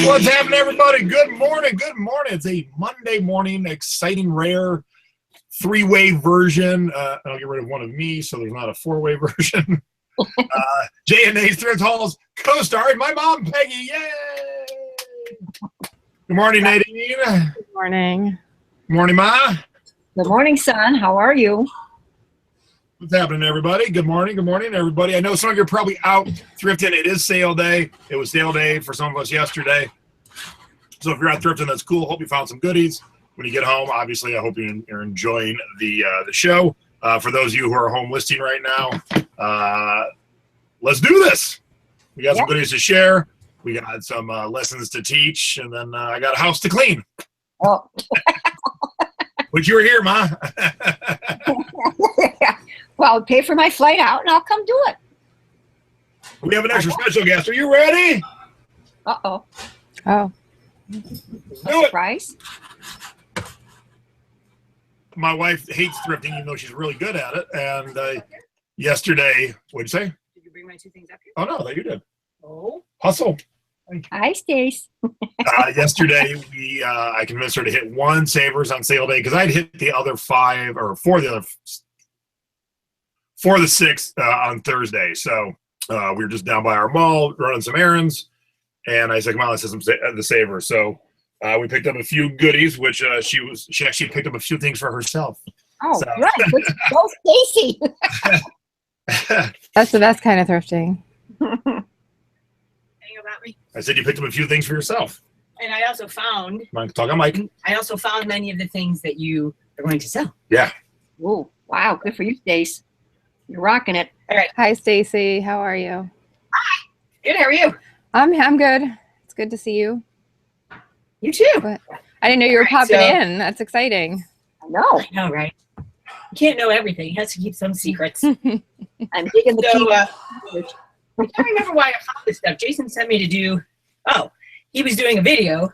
What's happening, everybody? Good morning. Good morning. It's a Monday morning, exciting, rare three-way version. I'll get rid of one of me, so there's not a four-way version. J&A's Thrift Hall's co-starring my mom, Peggy. Yay! Good morning, Nadine. Good morning. Good morning, Ma. Good morning, son. How are you? What's happening, everybody? Good morning. Good morning, everybody. I know some of you are probably out thrifting. It is sale day. It was sale day for some of us yesterday. So if you're out thrifting, that's cool. Hope you found some goodies. When you get home, obviously, I hope you're enjoying the show. For those of you who are home listing right now, let's do this. We got some goodies to share. We got some lessons to teach, and then I got a house to clean. Oh. But you were here, Ma. Well, pay for my flight out, and I'll come do it. We have an extra special guest. Are you ready? Uh-oh. Oh. Do it. Surprise? My wife hates thrifting, even though she's really good at it. And yesterday, what'd you say? Did you bring my two things up here? Oh, no, that you did. Oh. Hustle. Hi, Stace. Yesterday, I convinced her to hit one Savers on sale day because I'd hit the other five, or four the six on Thursday. So we were just down by our mall running some errands. And I said, come on, let's hit the Savers. So we picked up a few goodies, which she actually picked up a few things for herself. Oh, so. right. Go, Stacy. That's the best kind of thrifting. About me. I said you picked up a few things for yourself. And I also found. Talk on Mike. I also found many of the things that you are going to sell. Yeah. Oh, wow. Good for you, Stace. You're rocking it. All right. Hi, Stacy. How are you? Hi. Good. How are you? I'm good. It's good to see you. You too. But I didn't know you were popping in. That's exciting. I know. I know, right? You can't know everything. You have to keep some secrets. I'm digging the So, I can't remember why I found this stuff. Jason sent me to do. Oh, he was doing a video,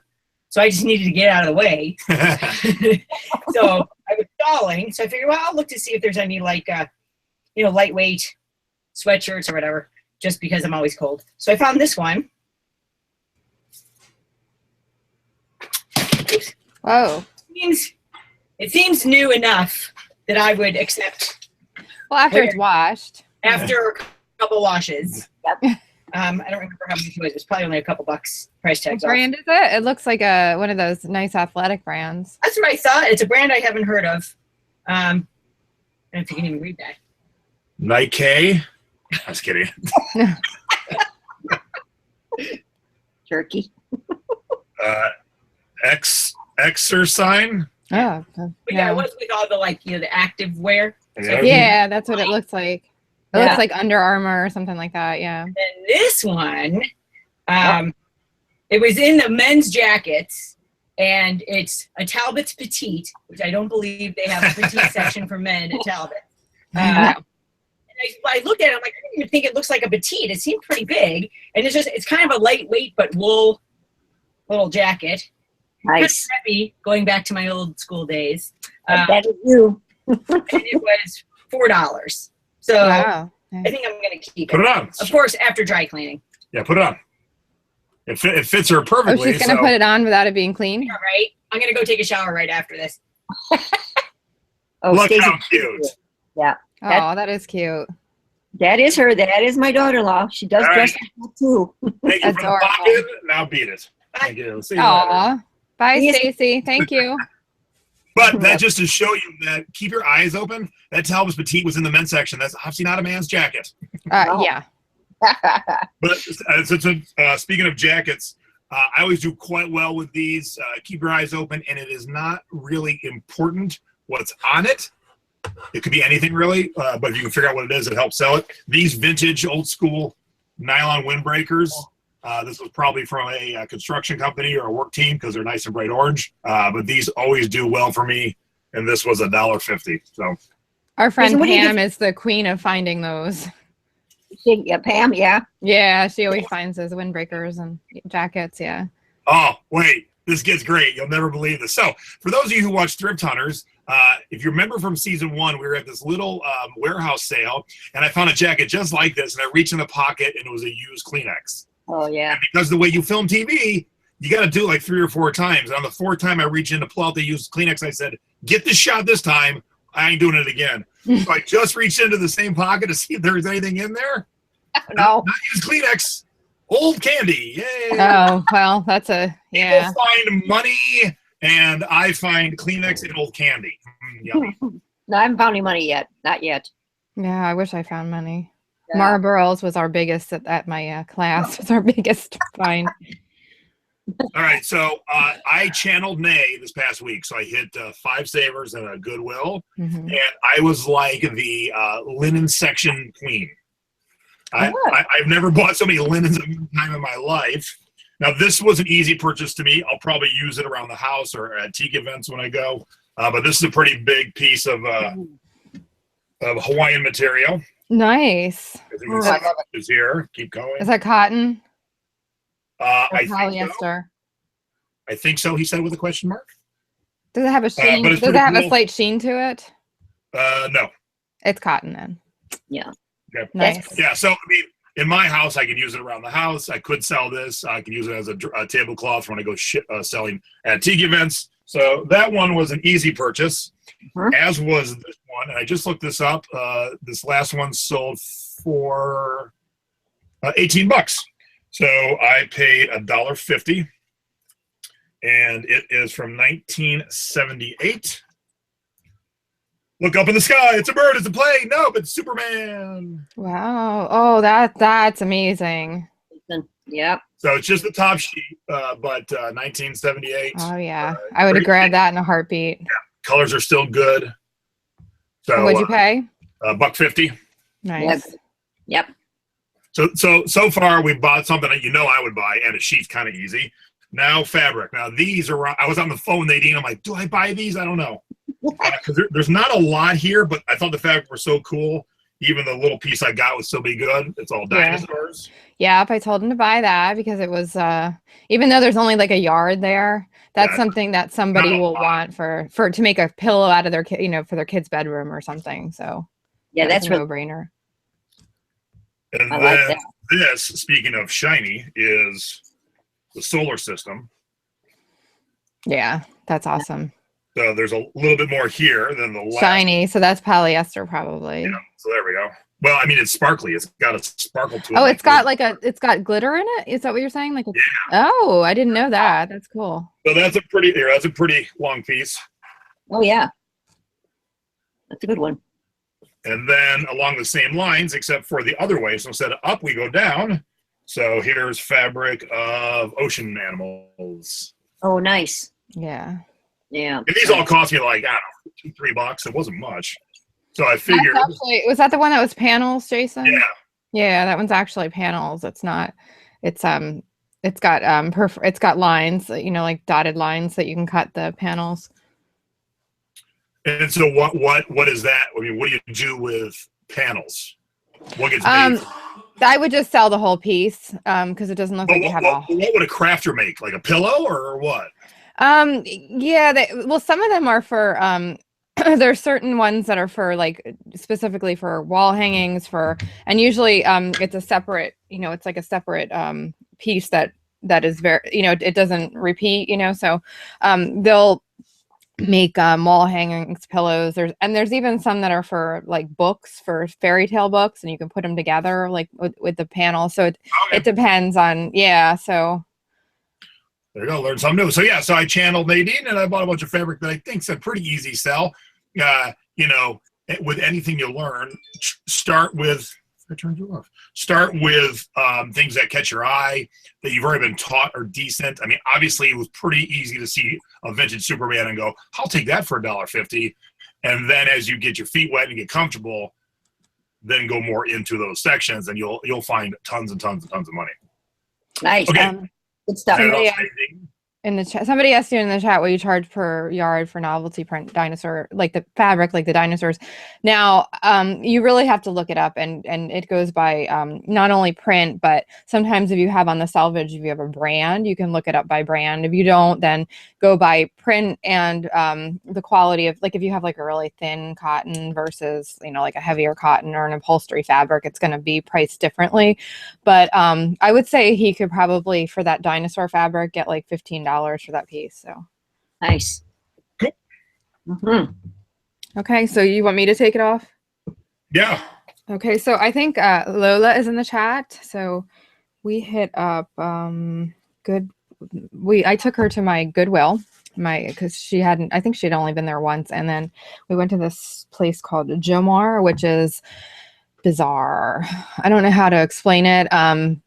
so I just needed to get out of the way. So I was stalling. So I figured, well, I'll look to see if there's any lightweight sweatshirts or whatever, just because I'm always cold. So I found this one. Oops. Whoa. It seems new enough that I would accept. Well, after it's washed. After a couple washes. Yep. I don't remember how much it was. It's probably only a couple bucks price tags. What brand is it? It looks like one of those nice athletic brands. That's what I thought. It's a brand I haven't heard of. I don't know if you can even read that. Nike. I was kidding. jerky. Exercise. Oh. But yeah, it was with all the the active wear. Yeah, that's what it looks like. It looks like Under Armour or something like that. Yeah. And this one, it was in the men's jackets, and it's a Talbot's Petite, which I don't believe they have a petite section for men at Talbot. And I looked at it, I'm like, I didn't even think it looks like a petite. It seemed pretty big, and it's kind of a lightweight but wool little jacket. Nice. Kind of heavy, going back to my old school days. That is you. And it was $4. So wow. I think I'm going to keep it. Put it on. Of course, after dry cleaning. Yeah, put it on. It fits her perfectly. Oh, she's going to put it on without it being clean? All right. I'm going to go take a shower right after this. Look Stacy. how cute. Yeah. Oh, that is cute. That is her. That is my daughter-in-law. She does dress like that too. Thank you for the pocket. Now beat it. Thank you. See you later. Aw. Bye, Stacy. Thank you. But that just to show you that keep your eyes open. That Talbot's Petite was in the men's section. That's obviously not a man's jacket. Yeah. But speaking of jackets, I always do quite well with these. Keep your eyes open, and it is not really important what's on it. It could be anything really, but if you can figure out what it is, it helps sell it. These vintage, old school nylon windbreakers. This was probably from a construction company or a work team because they're nice and bright orange. But these always do well for me, and this was $1.50. So, Our friend Jason, what do you Pam get- is the queen of finding those. Yeah, Pam, yeah. Yeah, she always finds those windbreakers and jackets. Yeah. Oh, wait, this gets great. You'll never believe this. So, for those of you who watch Thrift Hunters, if you remember from season 1, we were at this little warehouse sale, and I found a jacket just like this, and I reached in the pocket, and it was a used Kleenex. Oh, yeah. And because the way you film TV, you got to do it like 3 or 4 times. And on the 4th time I reached in to pull out the used Kleenex, I said, get this shot this time. I ain't doing it again. So I just reached into the same pocket to see if there was anything in there. No. Not used Kleenex. Old candy. Yay. Oh, well, that's a, yeah. People find money, and I find Kleenex and old candy. Yummy. No, I haven't found any money yet. Not yet. Yeah, I wish I found money. Yeah. Marlboro's was our biggest at my class. Was our biggest find. All right, so I channeled Nay this past week. So I hit 5 savers and a Goodwill, Mhm. and I was like the linen section queen. I've never bought so many linens at one time in my life. Now, this was an easy purchase to me. I'll probably use it around the house or at Tiki events when I go. But this is a pretty big piece of Hawaiian material. Nice. As you can see, it's here. Keep going. Is that cotton or I think so. polyester? I think so. He said with a question mark. Does it have a sheen? but it's Does it pretty have a cool. slight sheen to it? No. It's cotton then. Yeah. Okay. Nice. Yeah. So I mean, in my house, I could use it around the house. I could sell this. I could use it as a tablecloth when I go selling at Tiki events. So that one was an easy purchase, as was this one. And I just looked this up. This last one sold for $18. So I paid $1.50, and it is from 1978. Look up in the sky. It's a bird. It's a plane. Nope, it's Superman. Wow. Oh, that's amazing. Yep. So it's just the top sheet, but 1978. Oh yeah, I would have great grabbed that in a heartbeat. Colors are still good. So What'd you pay? $1.50. Nice. Yep. So far we've bought something that I would buy, and a sheet's kind of easy. Now fabric. Now these are. I was on the phone with Nadine. I'm like, do I buy these? I don't know, because there's not a lot here, but I thought the fabric was so cool. Even the little piece I got would still be good. It's all dinosaurs. Yeah, if I told him to buy that because it was even though there's only like a yard there, that's something that somebody will want for to make a pillow out of their for their kid's bedroom or something. So Yeah, that's a really no-brainer. And I then like that. this, speaking of shiny, is the solar system. Yeah, that's awesome. So there's a little bit more here than the last. Shiny, so that's polyester probably. Yeah, so there we go. Well, I mean, it's sparkly. It's got a sparkle to it. Oh, it's got glitter in it. Is that what you're saying? Like, oh, I didn't know that. That's cool. So that's a pretty long piece. Oh, yeah. That's a good one. And then along the same lines, except for the other way. So instead of up, we go down. So here's fabric of ocean animals. Oh, nice. Yeah. Yeah. And these all cost me like, I don't know, $2-3. It wasn't much. So I figured. Was that the one that was panels, Jason? Yeah. Yeah, that one's actually panels. It's not. It's got lines, like dotted lines that you can cut the panels. And so what is that? I mean, what do you do with panels? What gets made? I would just sell the whole pice because it doesn't look like you have what would a crafter make? Like a pillow or what? Yeah, some of them are for there's certain ones that are for like specifically for wall hangings and usually it's a separate, it's like a separate piece that is very, it doesn't repeat, so they'll make wall hangings, pillows. There's even some that are for like books, for fairy tale books, and you can put them together like with the panel. So it depends on, so there you go, learn something new. So yeah, so I channeled Nadine and I bought a bunch of fabric that I think's a pretty easy sell. With anything you learn, start with things that catch your eye, that you've already been taught are decent. I mean, obviously it was pretty easy to see a vintage Superman and go, I'll take that for $1.50. And then as you get your feet wet and get comfortable, then go more into those sections and you'll find tons and tons and tons of money. Nice. Okay. Good stuff. in the chat, somebody asked you in the chat what you charge per yard for novelty print dinosaur, like the fabric, like the dinosaurs. Now, you really have to look it up, and it goes by not only print, but sometimes if you have on the selvage, if you have a brand, you can look it up by brand. If you don't, then go by print and the quality of, like, if you have like a really thin cotton versus, you know, like a heavier cotton or an upholstery fabric, it's going to be priced differently. But I would say he could probably, for that dinosaur fabric, get like $15 for that piece. So Nice. Mm-hmm. okay, so you want me to take it off? Yeah. Okay, so I think Lola is in the chat. So we hit up I took her to my Goodwill, because she hadn't, I think she'd only been there once, and then we went to this place called Jomar, which is bizarre. I don't know how to explain it.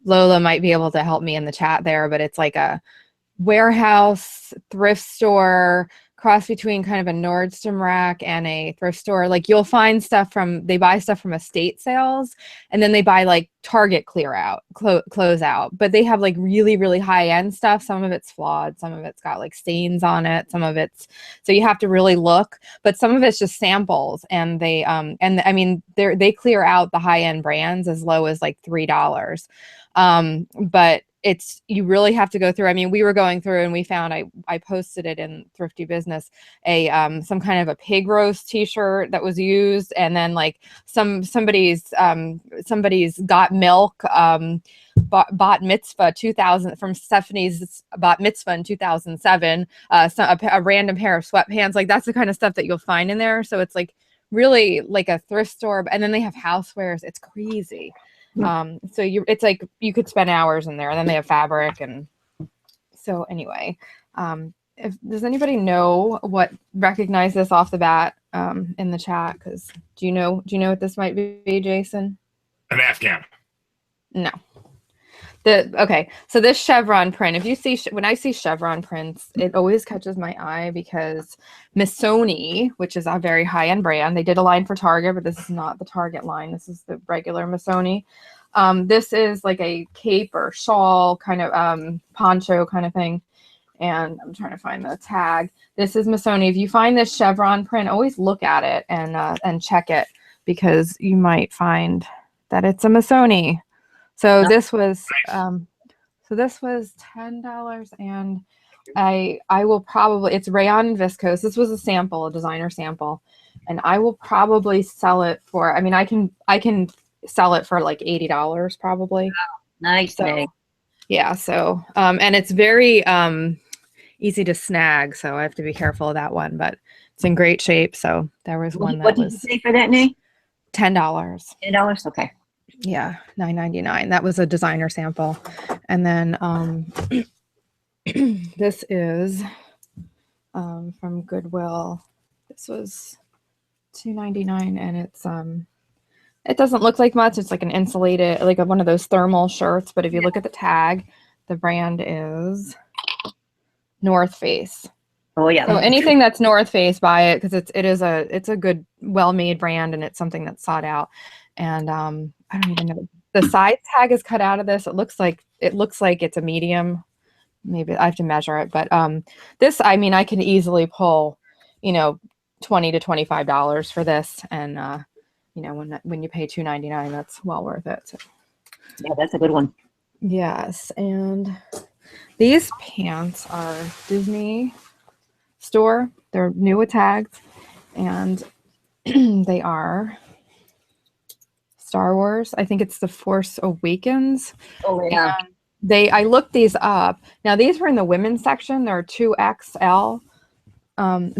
Lola might be able to help me in the chat there, but it's like a warehouse thrift store cross between kind of a Nordstrom rack and a thrift store. Like, you'll find stuff they buy stuff from estate sales, and then they buy like Target close out, but they have like really, really high end stuff. Some of it's flawed, some of it's got like stains on it, some of it's, so you have to really look, but some of it's just samples, and they and I mean, they clear out the high end brands as low as like $3. But you really have to go through. I mean, we were going through and we found, I posted it in Thrifty Business, some kind of a pig roast t-shirt that was used, and then like somebody's got milk bat mitzvah 2000 from Stephanie's bat mitzvah in 2007, a random pair of sweatpants. Like, that's the kind of stuff that you'll find in there. So it's like really like a thrift store, and then they have housewares. It's crazy. So it's like you could spend hours in there, and then they have fabric. And so anyway, does anybody recognize this off the bat in the chat? Because do you know what this might be, Jason? An Afghan. No. Okay, so this chevron print, if you see, when I see chevron prints, it always catches my eye, because Missoni, which is a very high-end brand, they did a line for Target, but this is not the Target line. This is the regular Missoni. This is like a cape or shawl kind of poncho kind of thing. And I'm trying to find the tag. This is Missoni. If you find this chevron print, always look at it and check it, because you might find that it's a Missoni. So this was $10, and I will probably, it's rayon and viscose. This was a sample, a designer sample, and I will probably sell it for, I mean, I can sell it for like $80 probably. Nice. So, yeah. So and it's very easy to snag, so I have to be careful of that one, but it's in great shape. So there was one that what did you say for that, Nay? $10. $10. Okay. Yeah, $9.99. That was a designer sample. And then this is from Goodwill. This was $2.99, and it's it doesn't look like much. It's like an insulated, like one of those thermal shirts, but if you look at the tag, the brand is North Face. Oh yeah. So anything that's North Face, buy it, because it's a good, well-made brand, and it's something that's sought out. And I don't even know, the size tag is cut out of this. It looks like it's a medium. Maybe I have to measure it, but this, I mean, I can easily pull, $20 to $25 for this, and when you pay $2.99, that's well worth it. So. Yeah, that's a good one. Yes, and these pants are Disney store. They're new with tags, and they are Star Wars. I think it's The Force Awakens. Oh yeah. And I looked these up. Now these were in the women's section. They're 2XL, and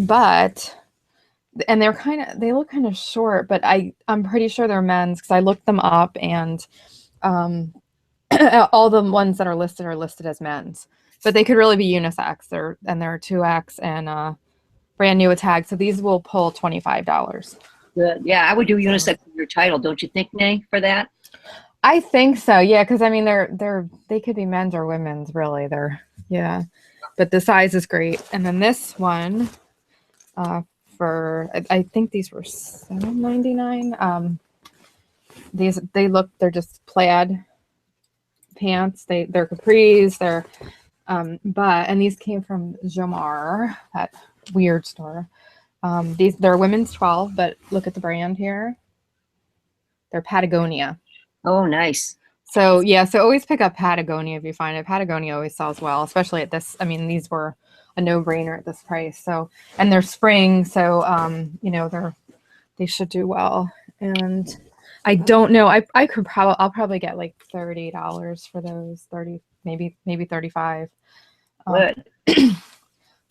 they look kind of short, but I'm pretty sure they're men's, because I looked them up, and all the ones that are listed as men's, but they could really be unisex. They're 2X and brand new with tags. So these will pull $25. Good. Yeah, I would do unisex for your title, don't you think, Nay, for that? I think so. Yeah, because I mean they could be men's or women's, really. But the size is great. And then this one, I think these were $7.99. They're just plaid pants. They're capris. And these came from Jomar, that weird store. They're women's 12, but look at the brand here. They're Patagonia. Oh, nice. So yeah, so always pick up Patagonia if you find it. Patagonia always sells well, especially at this. I mean, these were a no-brainer at this price. So, and they're spring, so you know, they should do well. And I don't know. I'll probably get like $30 for those. 30, maybe 35. Good.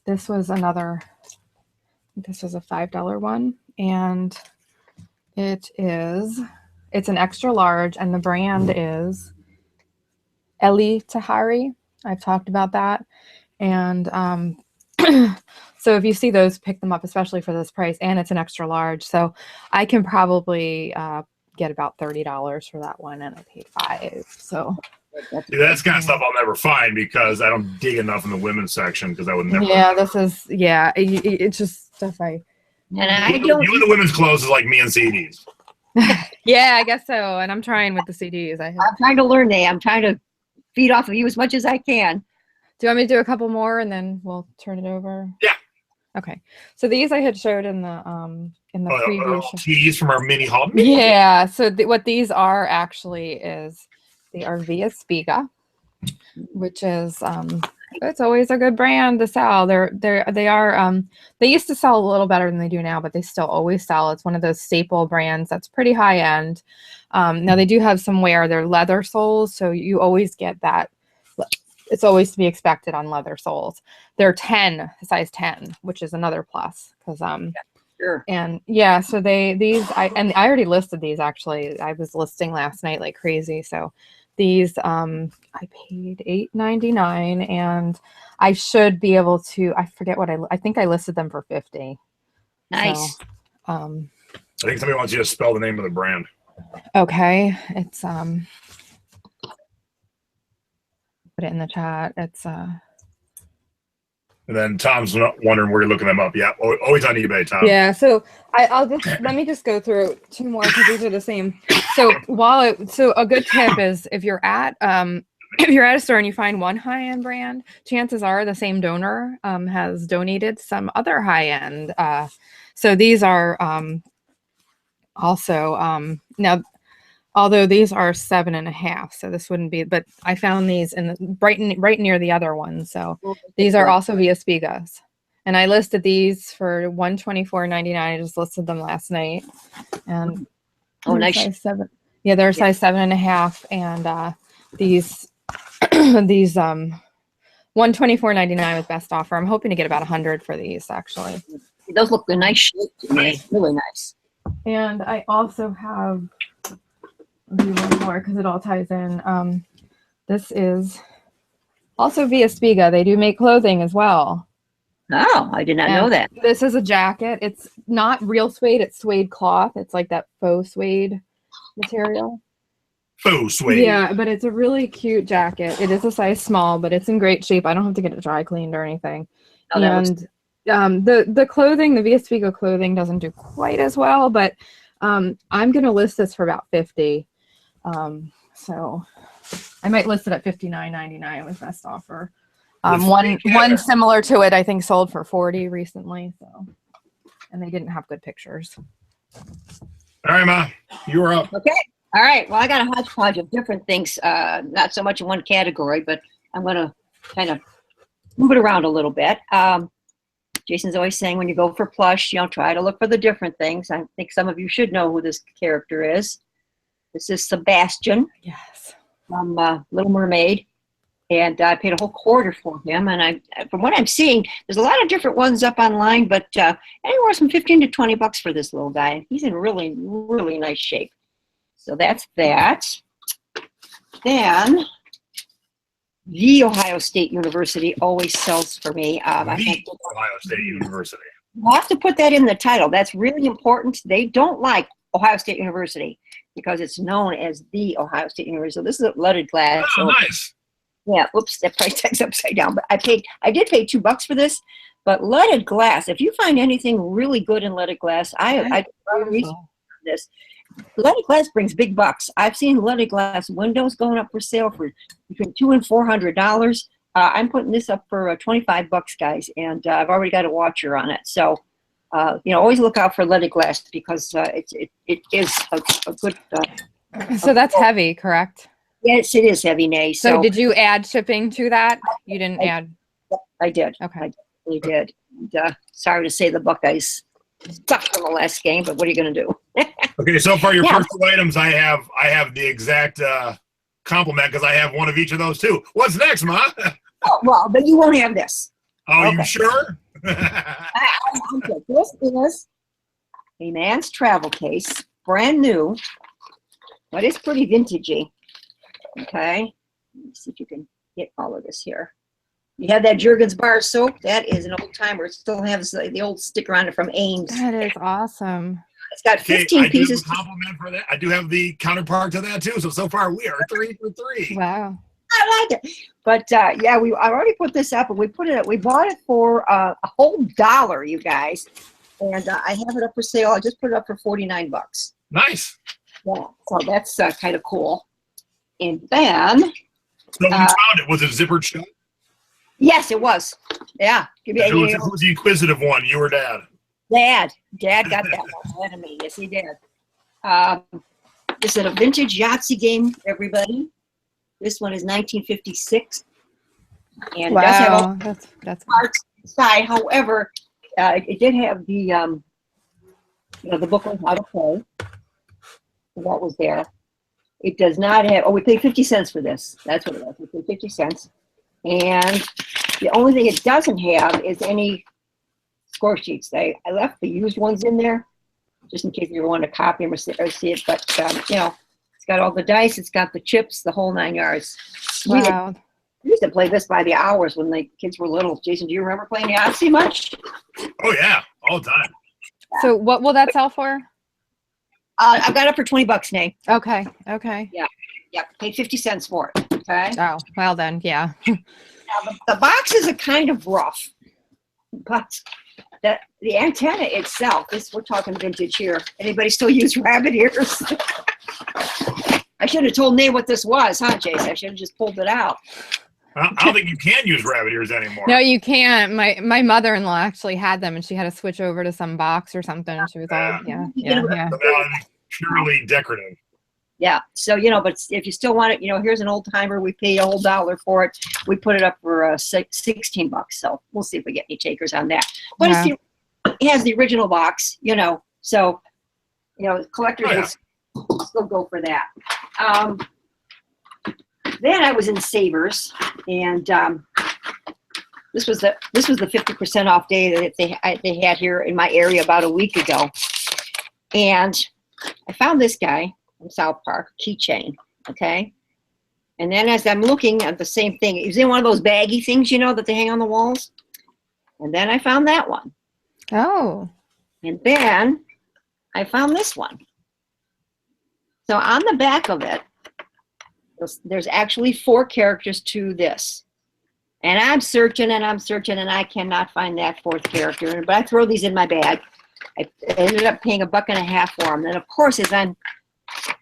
This was a $5 one, and it's an extra large, and the brand is Eli Tahari. I've talked about that. And so if you see those, pick them up, especially for this price, and it's an extra large. So I can probably get about $30 for that one, and I paid $5. So See, that's kind of stuff I'll never find because I don't dig enough in the women's section because I would never. Yeah, it's just stuff I. And I don't. You and the women's clothes is like me and CDs. Yeah, I guess so. And I'm trying with the CDs. I'm trying to learn that. I'm trying to feed off of you as much as I can. Do you want me to do a couple more and then we'll turn it over? Yeah. Okay. So these I had showed in the previous show. Tees from our mini haul. Yeah. So what these are actually is they are Via Spiga, which is it's always a good brand to sell. They used to sell a little better than they do now, but they still always sell. It's one of those staple brands that's pretty high end. Now they do have some wear. They're leather soles, so you always get that. It's always to be expected on leather soles. They're size 10, which is another plus because Sure. And yeah, so I already listed these actually. I was listing last night like crazy. So these I paid $8.99, and I should be able to. I forget what I think I listed them for $50. Nice. So, I think somebody wants you to spell the name of the brand. okay, it's put it in the chat. It's And then Tom's wondering where you're looking them up. Yeah, always on eBay, Tom. Yeah, so let me just go through two more because these are the same. So a good tip is if you're at a store and you find one high-end brand, chances are the same donor has donated some other high-end. So these are also now, although these are 7.5, so this wouldn't be, but I found these in right near the other one. So these are also Via Spigas. And I listed these for $124.99. I just listed them last night. And Nice. Size 7. Yeah, they're size 7.5. And these $124.99 with best offer. I'm hoping to get about 100 for these actually. Those look a nice shape to me. Really nice. And I also have, I'll do one more because it all ties in. This is also Via Spiga. They do make clothing as well. Oh, I did not know that. This is a jacket. It's not real suede. It's suede cloth. It's like that faux suede material. Faux suede. Yeah, but it's a really cute jacket. It is a size small, but it's in great shape. I don't have to get it dry cleaned or anything. Oh, the clothing, the Via Spiga clothing doesn't do quite as well, but I'm going to list this for about $50. So I might list it at $59.99 with best offer. One similar to it, I think, sold for $40 recently. So, and they didn't have good pictures. All right, Ma, you're up. Okay. All right. Well, I got a hodgepodge of different things. Not so much in one category, but I'm going to kind of move it around a little bit. Jason's always saying when you go for Plush, try to look for the different things. I think some of you should know who this character is. This is Sebastian. Yes. From Little Mermaid. And I paid a whole quarter for him. And from what I'm seeing, there's a lot of different ones up online, but anywhere from $15 to $20 for this little guy. He's in really, really nice shape. So that's that. Then the Ohio State University always sells for me. Ohio State University. You have to put that in the title. That's really important. They don't like Ohio State University because it's known as the Ohio State University. So this is a leaded glass. Oh, nice. Yeah, oops, that price tag's upside down. But I did pay $2 for this. But leaded glass, if you find anything really good in leaded glass, I research this. Leaded glass brings big bucks. I've seen leaded glass windows going up for sale for between $200 and $400. I'm putting this up for $25, guys, and I've already got a watcher on it. So, always look out for leaded glass because it is a good. So that's heavy, correct? Yes, it is heavy, Nay. So did you add shipping to that? You didn't add. I did. Okay. I definitely did. And, sorry to say the Buckeyes sucked in the last game, but what are you going to do? Okay, so far your first two items, I have the exact compliment because I have one of each of those too. What's next, Ma? Oh, well, but you won't have this. Oh, Okay. you sure? Okay. This is a man's travel case, brand new, but it's pretty vintagey. Okay, let me see if you can get all of this here. You have that Jergens bar soap. That is an old timer. It still has the old sticker on it from Ames. That is awesome. It's got 15 pieces. I do have a compliment for that. I do have the counterpart to that too. So far we are 3 for 3. Wow. I like it. But I already put this up, and we bought it for a whole $1, you guys. And I have it up for sale. I just put it up for $49. Nice. Yeah, so that's kind of cool. And then, So you found it. Was it zippered shut? yes, it was. Yeah. Who's the inquisitive one? You or Dad? Dad got that one ahead of me. Yes, he did. This is a vintage Yahtzee game, everybody. This one is 1956. And it does have all that's parts inside. However, it did have the book on how to play. That was there. It does not have, we paid 50 cents for this. That's what it was. We paid 50 cents. And the only thing it doesn't have is any score sheets. I left the used ones in there just in case you want to copy them or see it. But, it's got all the dice. It's got the chips, the whole 9 yards. wow. We used to play this by the hours when the kids were little. Jason, do you remember playing Yahtzee much? Oh yeah, all the time. So what will that sell for? I got it for $20, Nay. Okay. Yeah, paid 50 cents for it. Okay. Oh, well then, yeah. Now, the boxes are kind of rough, but the antenna itself, we're talking vintage here. Anybody still use rabbit ears? I should have told Nate what this was, huh, Jason? I should have just pulled it out. I don't think you can use rabbit ears anymore. No, you can't. My mother-in-law actually had them, and she had to switch over to some box or something. She was all, yeah. So now it's purely decorative. Yeah. So, but if you still want it, here's an old timer. We paid a whole $1 for it. We put it up for $16. So we'll see if we get any takers on that. But it has the original box, so, collectors will still go for that. Then I was in Savers, and this was the 50% off day that they had here in my area about a week ago. And I found this guy from South Park, keychain, okay? And then as I'm looking at the same thing, it was in one of those baggy things, that they hang on the walls. And then I found that one. Oh. And then I found this one. So on the back of it, there's actually 4 characters to this. And I'm searching and I cannot find that 4th character. But I throw these in my bag. I ended up paying $1.50 for them. And of course, as I'm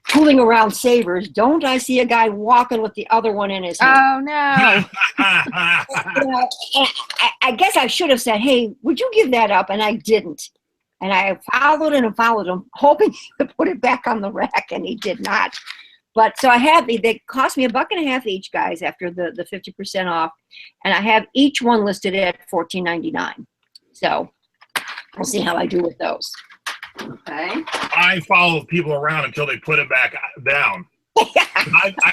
tooling around Savers, don't I see a guy walking with the other one in his hand? Oh no. I guess I should have said, hey, would you give that up? And I didn't. And I followed him, hoping to put it back on the rack, and he did not. But so they cost me $1.50 each, guys, after the 50% off. And I have each one listed at $14.99. So we'll see how I do with those. Okay. I follow people around until they put it back down.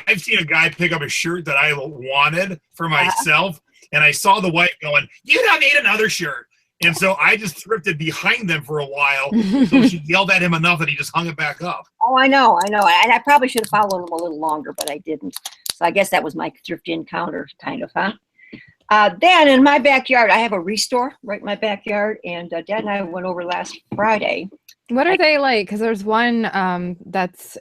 I've seen a guy pick up a shirt that I wanted for myself, and I saw the wife going, "You don't need another shirt." And so I just thrifted behind them for a while. So she yelled at him enough that he just hung it back up. Oh, I know. And I probably should have followed him a little longer, but I didn't. So I guess that was my thrifty encounter, kind of, huh? Then in my backyard, I have a restore right in my backyard. And Dad and I went over last Friday. What are they like? Because there's one that's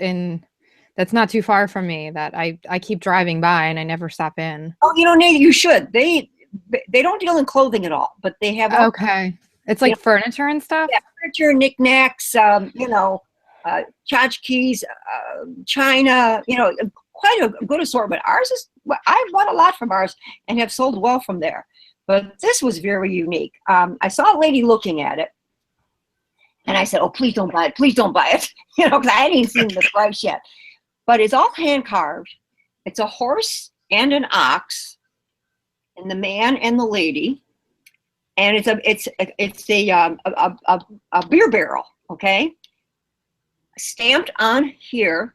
not too far from me that I keep driving by and I never stop in. Oh, Nate, you should. They don't deal in clothing at all, but they have. Okay. It's like furniture and stuff? Yeah, furniture, knickknacks, tchotchkes, china, quite a good assortment. Ours is, I bought a lot from ours and have sold well from there. But this was very unique. I saw a lady looking at it, and I said, "Oh, please don't buy it. Please don't buy it." Because I hadn't even seen the price yet. But it's all hand carved. It's a horse and an ox, and the man and the lady, and it's a beer barrel. Okay, stamped on here.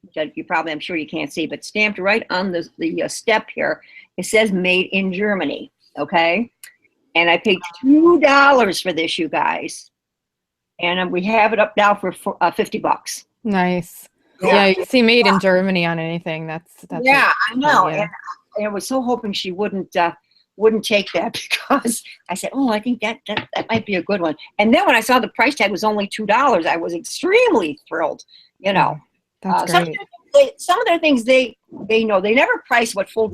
Which you probably, I'm sure you can't see, but stamped right on the step here. It says "Made in Germany." Okay, and I paid $2 for this, you guys, and we have it up now for $50. Nice. Yeah. Yeah, you see made in Germany on anything. That's Yeah, I know. Yeah. And I was so hoping she wouldn't take that, because I said, "Oh, I think that might be a good one." And then when I saw the price tag was only $2, I was extremely thrilled. You know, That's some great. of their things they know, they never price what full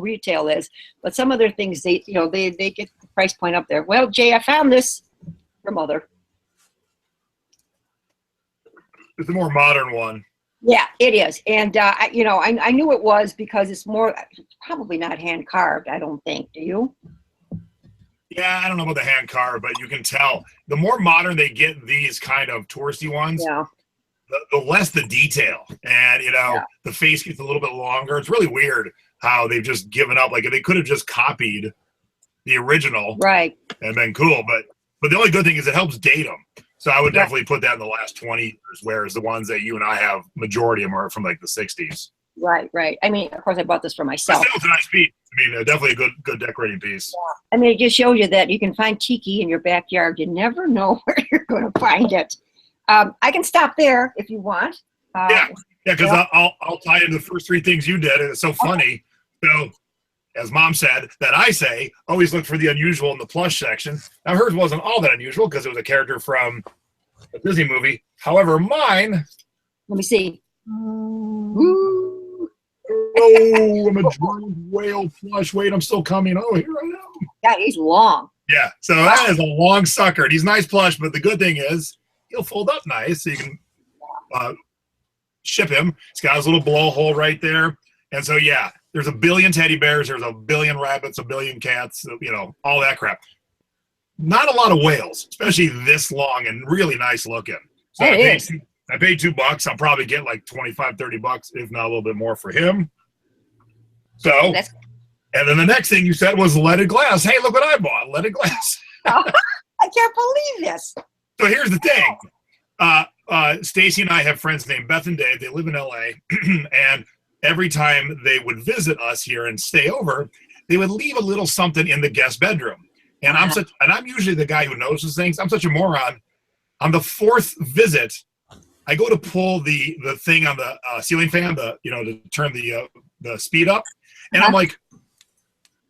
retail is, but some of their things they get the price point up there. Well, Jay, I found this. Your mother. It's a more modern one. Yeah, it is, and I knew it was because it's probably not hand carved. I don't think. Do you? Yeah, I don't know about the hand carved, but you can tell the more modern they get these kind of touristy ones, Yeah. the less the detail, and the face gets a little bit longer. It's really weird how they've just given up. Like, they could have just copied the original, Right. and been cool. But the only good thing is it helps date them. So I would definitely put that in the last 20 years, whereas the ones that you and I have, majority of them are from like the 60s. Right. I mean, of course, I bought this for But myself. still, it's a nice piece. I mean, definitely a good decorating piece. I mean, it just shows you that you can find tiki in your backyard. You never know where you're going to find it. I can stop there if you want. Yeah, because I'll tie into the first three things you did, and it's so funny. So, as Mom said, that I say, always look for the unusual in the plush section. Now, hers wasn't all that unusual because it was a character from a Disney movie. However, mine... Let me see. Oh, I'm a giant whale plush. Wait, I'm still coming. Oh, here I am. Yeah, he's long. Yeah, so that is a long sucker. And he's nice plush, but the good thing is he'll fold up nice, so you can ship him. He's got his little blowhole right there. And so, yeah, there's a billion teddy bears, there's a billion rabbits, a billion cats, all that crap. Not a lot of whales, especially this long and really nice looking. So I paid $2. I'll probably get like $25-30, if not a little bit more for him. So, and then the next thing you said was leaded glass. Hey, look what I bought, leaded glass. I can't believe this. So here's the thing. Stacy and I have friends named Beth and Dave. They live in LA, and every time they would visit us here and stay over, they would leave a little something in the guest bedroom. And I'm usually the guy who notices things. I'm such a moron. On the fourth visit, I go to pull the thing on the ceiling fan, to turn the speed up, and I'm like,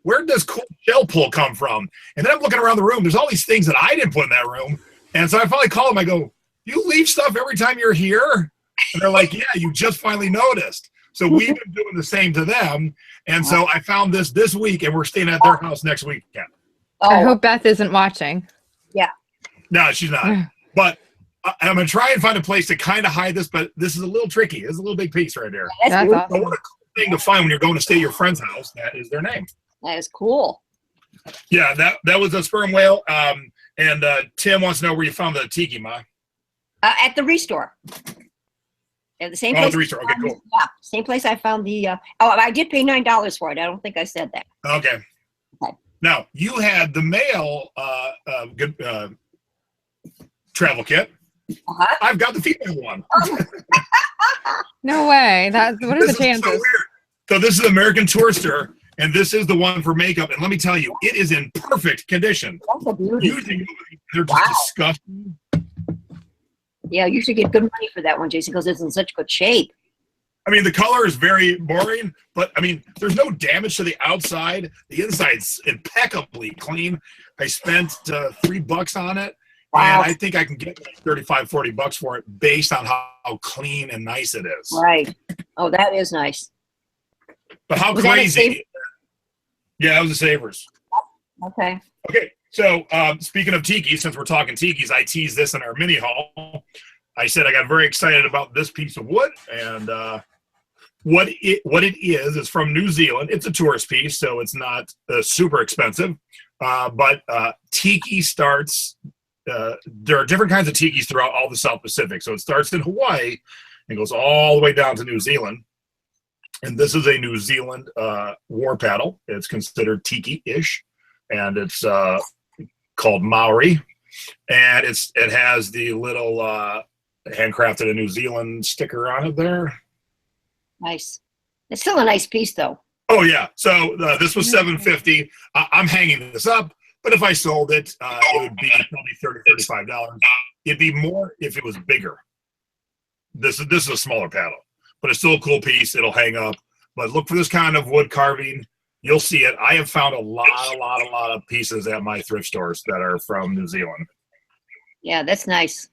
where did this cool shell pull come from? And then I'm looking around the room. There's all these things that I didn't put in that room. And so I finally call them. I go, "You leave stuff every time you're here?" And they're like, "Yeah, you just finally noticed." So we've been doing the same to them. And so I found this week, and we're staying at their house next weekend. I hope Beth isn't watching. Yeah. No, she's not. But I'm going to try and find a place to kind of hide this, but this is a little tricky. This is a little big piece right there. That's awesome. But what a cool thing to find when you're going to stay at your friend's house. That is their name. That is cool. Yeah, that was a sperm whale. And Tim wants to know where you found the tiki, Ma. At the Restore. At the same place. The Restore. Okay, cool. Yeah, same place I found the. I did pay $9 for it. I don't think I said that. Okay. Now, you had the male travel kit. I've got the female one. No way. What are the chances? So weird. So this is the American Tourister, and this is the one for makeup. And let me tell you, it is in perfect condition. That's a beauty. Usually they're just disgusting. Yeah, you should get good money for that one, Jason, because it's in such good shape. I mean, the color is very boring, but I mean, there's no damage to the outside. The inside's impeccably clean. I spent $3 on it. Wow. And I think I can get like $35-40 for it based on how clean and nice it is. Right. Oh, that is nice. But how Was that a crazy. Yeah, it was a Savers. Okay. Okay. So speaking of tiki, since we're talking tikis, I teased this in our mini haul. I said I got very excited about this piece of wood, and what it is from New Zealand. It's a tourist piece, so it's not super expensive. But tiki starts. There are different kinds of tikis throughout all the South Pacific. So it starts in Hawaii and goes all the way down to New Zealand. And this is a New Zealand war paddle. It's considered tiki-ish, and it's called Maori. And it has the little handcrafted in New Zealand sticker on it there. Nice. It's still a nice piece, though. Oh yeah. So this was $750. I'm hanging this up, but if I sold it, it would be probably $30, $35. It'd be more if it was bigger. This is a smaller paddle, but it's still a cool piece. It'll hang up. But look for this kind of wood carving. You'll see it. I have found a lot of pieces at my thrift stores that are from New Zealand. Yeah, that's nice.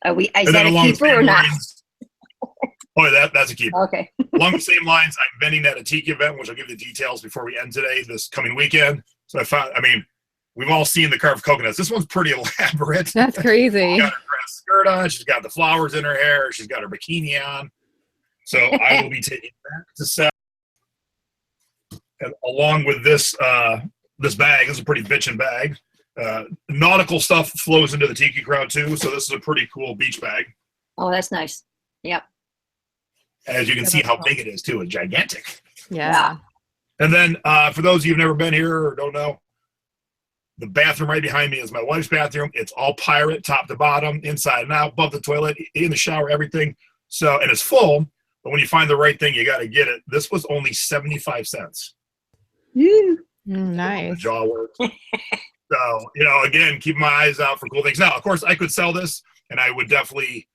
Is that a keeper or not? Oh, that's a keeper. Okay. Along the same lines, I'm vending at a tiki event, which I'll give you the details before we end today, this coming weekend. So we've all seen the carved coconuts. This one's pretty elaborate. That's crazy. She's got her dress skirt on. She's got the flowers in her hair. She's got her bikini on. So I will be taking that to sell. And along with this this bag, this is a pretty bitchin' bag. Nautical stuff flows into the tiki crowd too. So this is a pretty cool beach bag. Oh, that's nice. Yep. As you can see how big it is too. It's gigantic. Yeah. And then for those of you who've never been here or don't know, the bathroom right behind me is my wife's bathroom. It's all pirate, top to bottom, inside and out, above the toilet, in the shower, everything. So, and it's full, but when you find the right thing, you got to get it. This was only 75 cents. Nice. Jaw works. So, again, keep my eyes out for cool things. Now, of course, I could sell this, and I would definitely,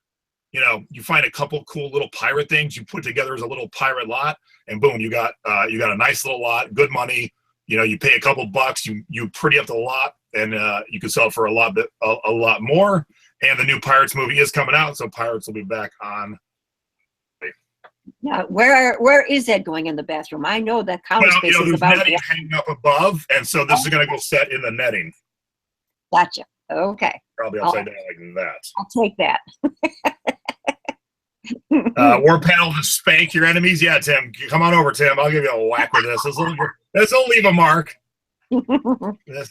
you find a couple cool little pirate things you put together as a little pirate lot, and boom, you got a nice little lot, good money. You pay a couple bucks, you pretty up the lot, and you can sell it for a lot more. And the new Pirates movie is coming out, so Pirates will be back on. Yeah, where is that going in the bathroom? I know that counter space is there's about. netting hanging up above, and so this is going to go set in the netting. Gotcha. Okay. Probably upside down like that. I'll take that. War panel to spank your enemies. Yeah, Tim, come on over, Tim. I'll give you a whack with this. This will leave a mark. This will leave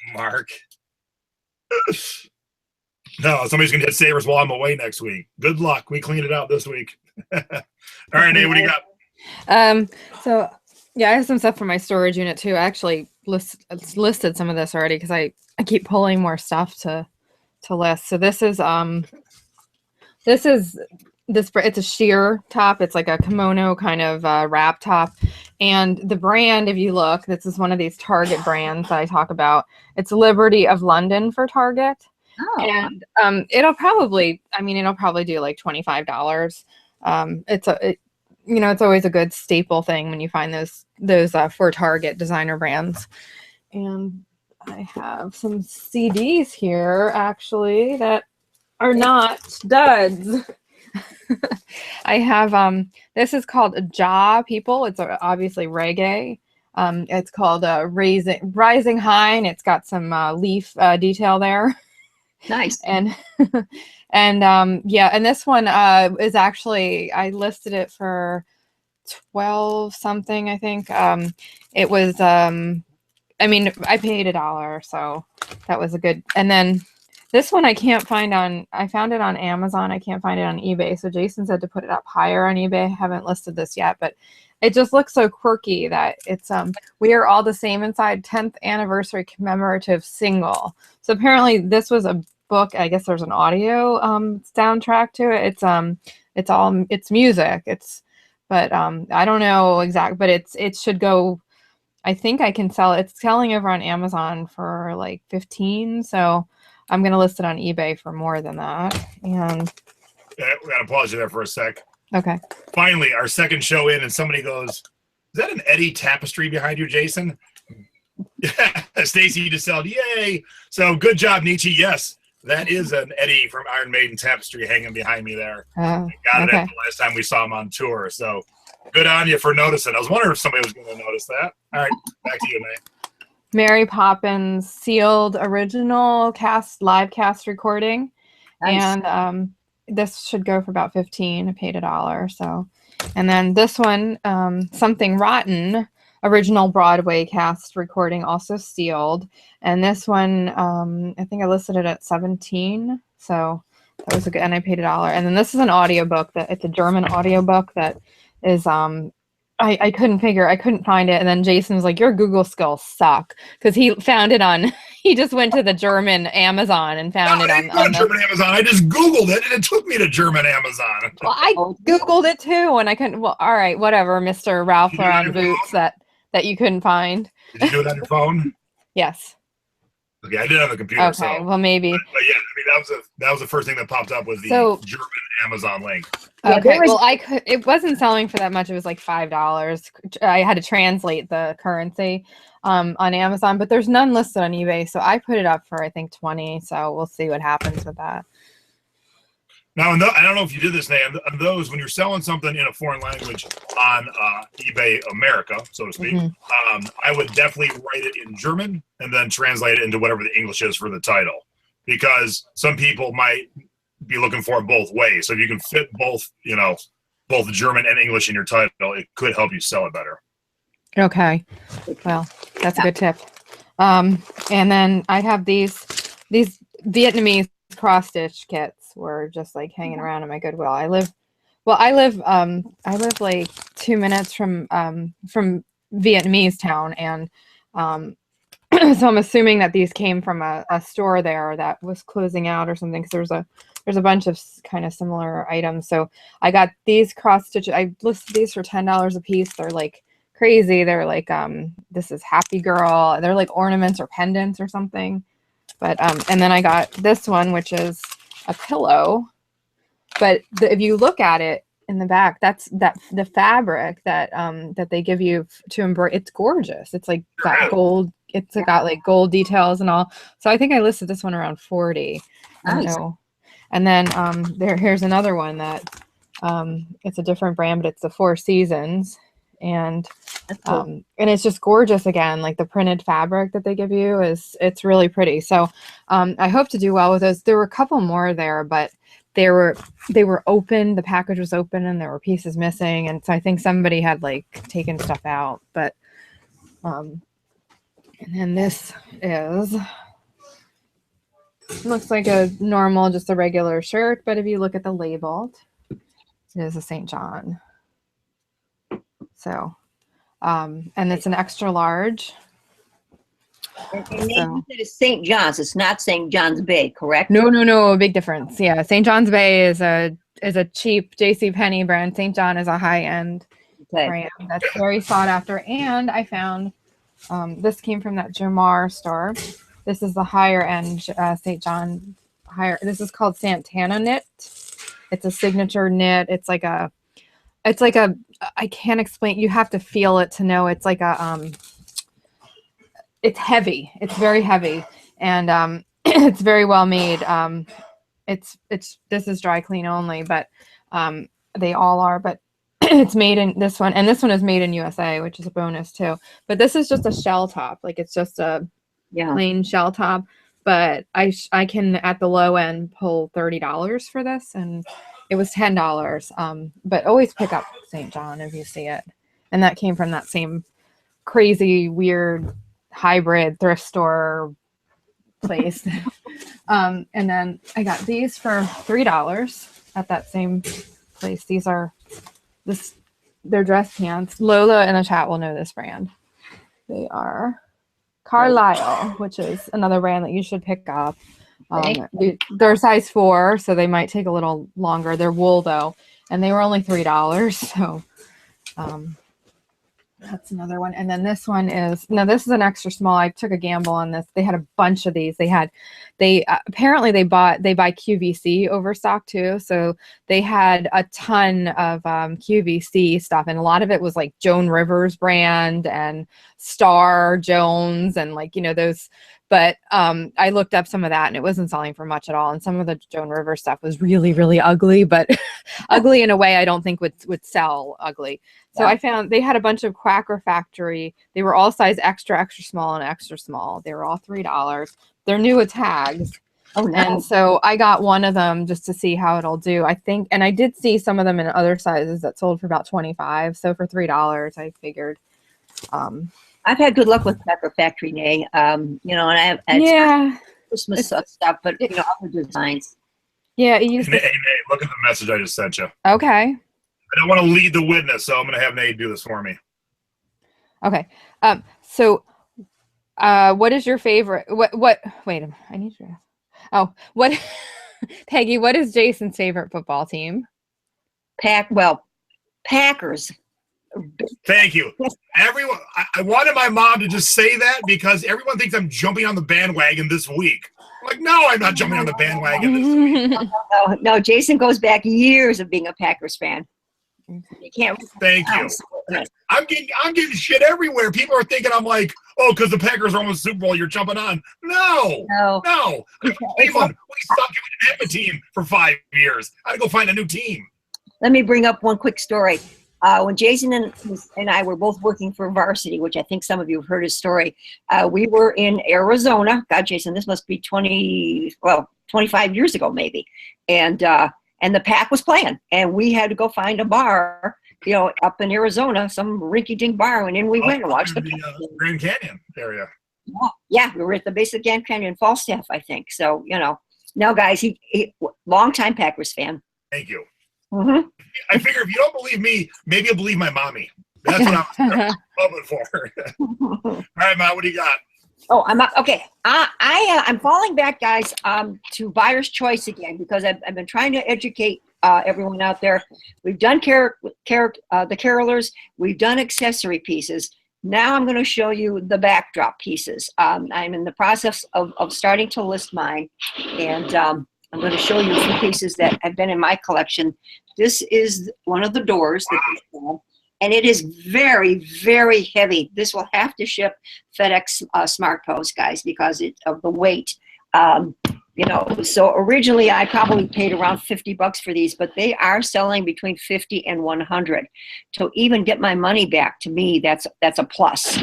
a mark. No, somebody's gonna hit savers while I'm away next week. Good luck. We cleaned it out this week. All right, Nate, what do you got? So yeah, I have some stuff for my storage unit too. I actually listed some of this already because I keep pulling more stuff to list. So this is it's a sheer top. It's like a kimono kind of wrap top. And the brand, if you look, this is one of these Target brands that I talk about. It's Liberty of London for Target. Oh. And it'll probably do like $25. It's always a good staple thing when you find those for Target designer brands. And I have some CDs here actually that are not duds. I have this is called Ja People. It's obviously reggae. It's called Rising High, and it's got some leaf detail there. Nice. And and this one is actually, I listed it for 12 something, I think. It was I paid $1, so that was a good. And then this one I found it on Amazon. I can't find it on eBay. So Jason said to put it up higher on eBay. I haven't listed this yet, but it just looks so quirky that it's We Are All the Same Inside 10th Anniversary Commemorative Single. So apparently this was a book. I guess there's an audio soundtrack to it. It's music. But I don't know exactly, but it should go. I think I can sell it. It's selling over on Amazon for like $15. So I'm going to list it on eBay for more than that. And we got to pause you there for a sec. Okay. Finally, our second show in, and somebody goes, "Is that an Eddie tapestry behind you, Jason?" Stacy just said, "Yay!" So good job, Nietzsche. Yes, that is an Eddie from Iron Maiden tapestry hanging behind me there. Got it the last time we saw him on tour. So good on you for noticing. I was wondering if somebody was going to notice that. All right, back to you, Nate. Mary Poppins sealed original live cast recording. Nice. And this should go for about 15. I paid $1. So, and then this one, Something Rotten, original Broadway cast recording, also sealed. And this one, I think I listed it at 17. So that was a good, and I paid $1. And then this is an audiobook that it's a German audiobook that is, I couldn't find it. And then Jason was like, your Google skills suck. Cause he found it on, he just went to the German Amazon and found it on German Amazon. I just Googled it and it took me to German Amazon. Well, I Googled it too, and I couldn't. Well, all right, whatever, Mr. Ralph Lauren boots that you couldn't find. Did you do it on your phone? Yes. Okay, I did have a computer. Okay, so. well maybe. But yeah, I mean that was the first thing that popped up was the German Amazon link. Okay, well it wasn't selling for that much. It was like $5. I had to translate the currency on Amazon, but there's none listed on eBay, so I put it up for I think 20. So we'll see what happens with that. Now, I don't know if you did this, Nan, on those, when you're selling something in a foreign language on eBay America, so to speak, I would definitely write it in German and then translate it into whatever the English is for the title. Because some people might be looking for it both ways. So if you can fit both, both German and English in your title, it could help you sell it better. Okay. Well, that's a good tip. And then I have these Vietnamese cross-stitch kits. Were just like hanging around in my Goodwill. I live like 2 minutes from Vietnamese town, and so I'm assuming that these came from a store there that was closing out or something, because there's a bunch of kind of similar items. So I got these cross stitch. I listed these for $10 a piece. They're like crazy. They're like this is Happy Girl. They're like ornaments or pendants or something. But and then I got this one, which is a pillow, but if you look at it in the back, that's the fabric that they give you to embroider. It's gorgeous. It's like got gold. It's got like gold details and all. So I think I listed this one around 40. Nice. And then here's another one that it's a different brand, but it's the Four Seasons. And and it's just gorgeous again. Like the printed fabric that they give you it's really pretty. So I hope to do well with those. There were a couple more there, but they were open. The package was open and there were pieces missing. And so I think somebody had like taken stuff out. But and then this looks like a normal, just a regular shirt. But if you look at the label, it is a St. John. So, and it's an extra large. And it is St. John's. It's not St. John's Bay, correct? No, a big difference. Yeah, St. John's Bay is a cheap JCPenney brand. St. John is a high-end brand that's very sought after. And I found this came from that Jamar store. This is the higher end St. John This is called Santana knit. It's a signature knit. It's like a I can't explain. You have to feel it to know. It's like a it's heavy. It's very heavy, and it's very well made. This is dry clean only, but they all are. But it's made in this one, and this one is made in USA, which is a bonus too. But this is just a shell top. Like it's just a plain shell top. But I can at the low end pull $30 for this, and it was $10. But always pick up St. John if you see it. And that came from that same crazy, weird, hybrid thrift store place. And then I got these for $3 at that same place. They're dress pants. Lola in the chat will know this brand. They are Carlisle, which is another brand that you should pick up. They're size 4, so they might take a little longer. They're wool though, and they were only $3. So that's another one. And then this one is this is an extra small. I took a gamble on this. They had a bunch of these. Apparently they buy QVC overstock too. So they had a ton of QVC stuff, and a lot of it was like Joan Rivers brand and Star Jones and like those. But I looked up some of that and it wasn't selling for much at all. And some of the Joan Rivers stuff was really, really ugly, but ugly in a way I don't think would sell ugly. So I found they had a bunch of Quacker Factory. They were all size extra, extra small, and extra small. They were all $3. They're new with tags. Oh, no. And so I got one of them just to see how it'll do. I think, and I did see some of them in other sizes that sold for about 25. So for $3, I figured. I've had good luck with Pepper Factory Nay. And I have Yeah. Christmas stuff, but other designs. Yeah. It used Hey, Nate, look at the message I just sent you. Okay. I don't want to lead the witness, so I'm going to have Nate do this for me. Okay. So, what is your favorite? Wait a minute. I need you. Oh, what, Peggy? What is Jason's favorite football team? Packers. Thank you. Everyone, I wanted my mom to just say that because everyone thinks I'm jumping on the bandwagon this week. I'm like, no, I'm not jumping on the bandwagon this week. No, Jason goes back years of being a Packers fan. You can't. Thank you. I'm getting shit everywhere. People are thinking I'm like, oh, because the Packers are on the Super Bowl, you're jumping on. No. Cleveland, we suck. We didn't have a team for 5 years. I had to go find a new team. Let me bring up one quick story. When Jason and I were both working for Varsity, which I think some of you have heard his story, we were in Arizona. God, Jason, this must be 25 years ago maybe. And the Pack was playing, and we had to go find a bar, up in Arizona, some rinky-dink bar, and in we went and watched the Grand Canyon area. Yeah, we were at the base of Grand Canyon, Falstaff, I think. So, now, guys, he longtime Packers fan. Thank you. Mm-hmm. I figure if you don't believe me, maybe you'll believe my mommy. That's what I'm hoping for. All right, Ma, what do you got? Oh, I'm up. Okay. I'm falling back, guys, to buyer's choice again, because I've been trying to educate everyone out there. We've done the carolers. We've done accessory pieces. Now I'm going to show you the backdrop pieces. I'm in the process of starting to list mine, and I'm going to show you a few pieces that have been in my collection. This is one of the doors that they sell, and it is very, very heavy. This will have to ship FedEx Smart Post, guys, because of the weight. So originally I probably paid around $50 for these, but they are selling between 50 and 100. To even get my money back, to me, that's a plus,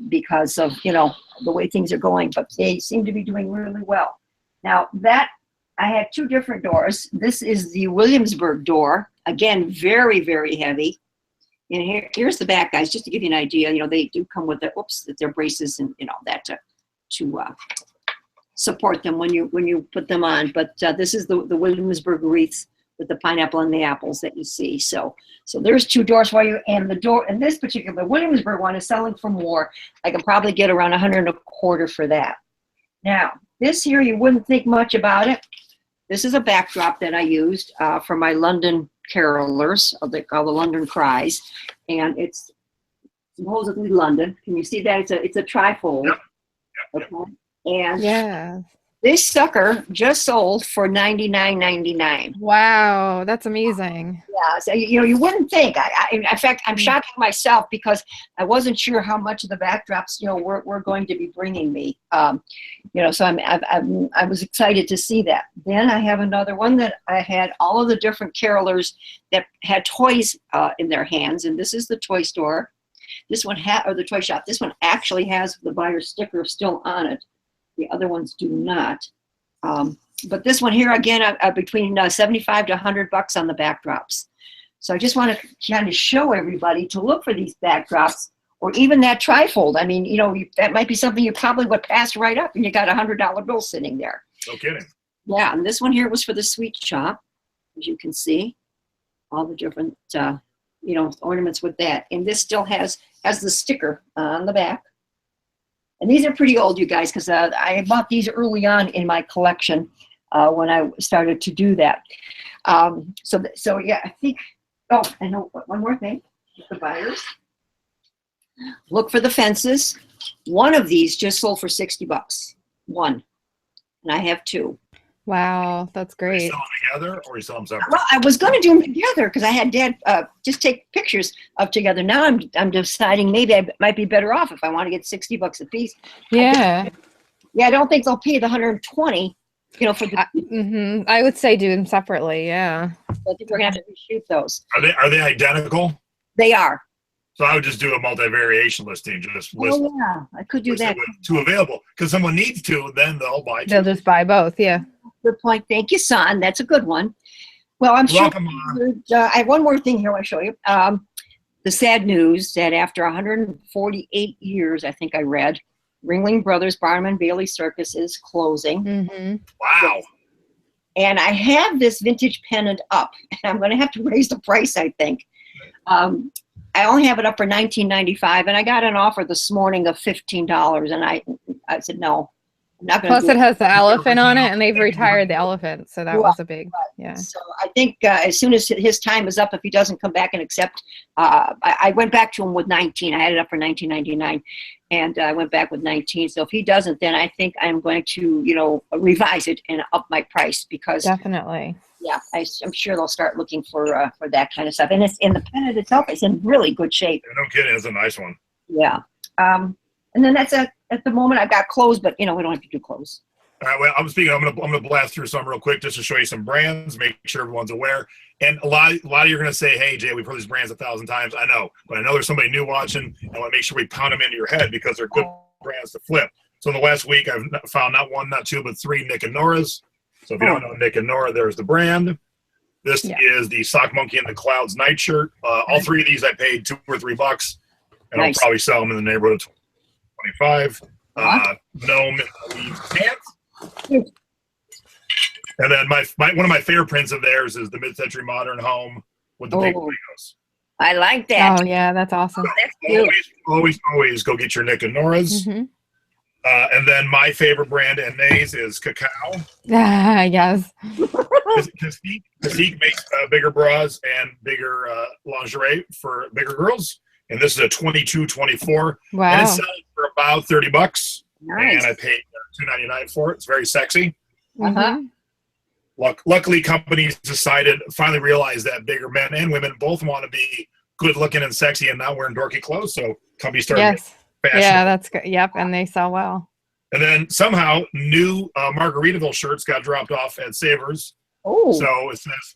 because of the way things are going. But they seem to be doing really well. Now I had two different doors. This is the Williamsburg door. Again, very, very heavy. And here's the back, guys, just to give you an idea. They do come with their braces and that to support them when you put them on. But this is the Williamsburg wreaths with the pineapple and the apples that you see. So there's two doors for you. And the door in this particular Williamsburg one is selling for more. I can probably get around $125 for that. Now, this here, you wouldn't think much about it. This is a backdrop that I used for my London carolers, they call the London Cries, and it's supposedly London. Can you see that? It's a trifold. Yep. Okay. And yeah, this sucker just sold for $99.99. Wow, that's amazing. Yeah, so you wouldn't think. In fact, I'm shocking myself because I wasn't sure how much of the backdrops were going to be bringing me. So I was excited to see that. Then I have another one that I had all of the different carolers that had toys in their hands, and this is the toy store. This one or the toy shop. This one actually has the buyer sticker still on it. The other ones do not. But this one here, again, between $75 to $100 on the backdrops. So I just want to kind of show everybody to look for these backdrops, or even that trifold. I mean, that might be something you probably would pass right up, and you got a $100 bill sitting there. No kidding. Yeah, and this one here was for the sweet shop, as you can see, all the different, ornaments with that. And this still has the sticker on the back. And these are pretty old, you guys, because I bought these early on in my collection when I started to do that. So yeah, I think. Oh, I know one more thing. The buyers. Look for the fences. One of these just sold for $60. One, and I have two. Wow, that's Are you great. selling together or you sell them separate? Well, I was going to do them together because I had Dad just take pictures of together. Now I'm deciding maybe I might be better off if I want to get $60 a piece. Yeah. I don't think they'll pay the $120. For the. I would say do them separately. Yeah. I think we're gonna have to reshoot those. Are they identical? They are. So I would just do a multi-variation listing, just list Oh yeah, I could do that. with two available. Because someone needs to, then they'll buy They'll two. just buy both. Yeah. Good point. Thank you, son. That's a good one. Well, I'm sure. Welcome, Mom. I have one more thing here I want to show you. The sad news that after 148 years, I think I read, Ringling Brothers Barnum and Bailey Circus is closing. Mm-hmm. Wow. And I have this vintage pennant up, and I'm going to have to raise the price, I think. I only have it up for $19.95, and I got an offer this morning of $15, and I said no, I'm not going to. Plus, it has the elephant on it, and they've retired the elephant, so that was a big, yeah. So I think as soon as his time is up, if he doesn't come back and accept, I went back to him with 19. I had it up for $19.99, and I went back with 19. So if he doesn't, then I think I'm going to, revise it and up my price because Definitely. yeah, I'm sure they'll start looking for that kind of stuff. And it's in the pennant itself. It's in really good shape. No kidding. It's a nice one. Yeah. And then that's at the moment I've got clothes, but we don't have to do clothes. All right. Well, I'm gonna blast through some real quick just to show you some brands, make sure everyone's aware. And a lot of you are gonna say, "Hey, Jay, we've heard these brands 1,000 times." I know, but I know there's somebody new watching. I want to make sure we pound them into your head because they're good brands to flip. So in the last week, I've found not one, not two, but three Nick and Nora's. So if you don't know Nick and Nora, there's the brand. This is the Sock Monkey in the Clouds nightshirt. All three of these I paid $2 or $3, and I'll probably sell them in the neighborhood of 25. Gnome pants. And then one of my favorite prints of theirs is the mid-century modern home with the big Legos. I like that. Oh yeah, that's awesome. So always go get your Nick and Nora's. Mm-hmm. And then my favorite brand and Nays is Cacao. Yes. Cacique makes bigger bras and bigger lingerie for bigger girls. And this is a 22-24. Wow. And it's selling for about $30. Nice. And I paid $2.99 for it. It's very sexy. Uh-huh. Luckily, companies finally realized that bigger men and women both want to be good looking and sexy and not wearing dorky clothes. So companies started fashion. Yeah, that's good. Yep, and they sell well. And then somehow new Margaritaville shirts got dropped off at Savers. Oh. So it says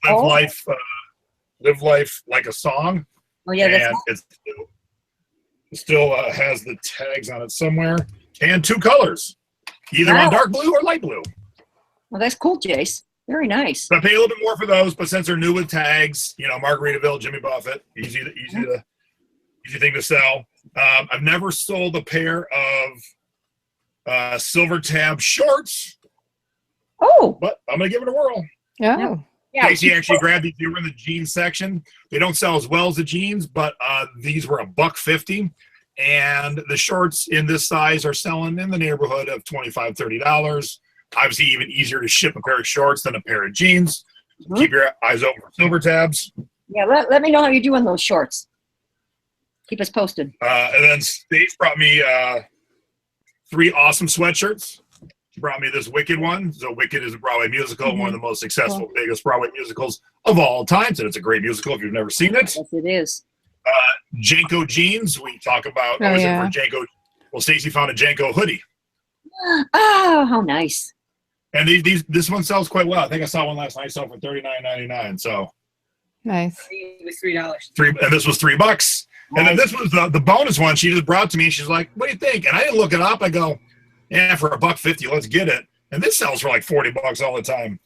live life like a song. Oh yeah, and it still has the tags on it somewhere. And two colors, either on dark blue or light blue. Well, that's cool, Jace. Very nice. So I pay a little bit more for those, but since they're new with tags, Margaritaville, Jimmy Buffett, easy thing to sell. I've never sold a pair of silver tab shorts. Oh, but I'm gonna give it a whirl. Oh, yeah. Casey actually grabbed these. They were in the jeans section. They don't sell as well as the jeans, but these were $1.50, and the shorts in this size are selling in the neighborhood of $25, $30. Obviously, even easier to ship a pair of shorts than a pair of jeans. Mm-hmm. Keep your eyes open for silver tabs. Yeah, let me know how you're doing those shorts. Keep us posted. And then Stace brought me 3 awesome sweatshirts. She brought me this Wicked one. So Wicked is a Broadway musical, one of the most successful, biggest Broadway musicals of all time. And it's a great musical if you've never seen it. Yes, it is. Janko jeans. We talk about for Janko. Well, Stacy found a Janko hoodie. Oh, how nice. And this one sells quite well. I think I saw one last night. I saw it for $39.99. So nice. It was $3. And this was $3. And then this was the bonus one she just brought to me. She's like, "What do you think?" And I didn't look it up. I go, "Yeah, for $1.50, let's get it." And this sells for like $40 all the time.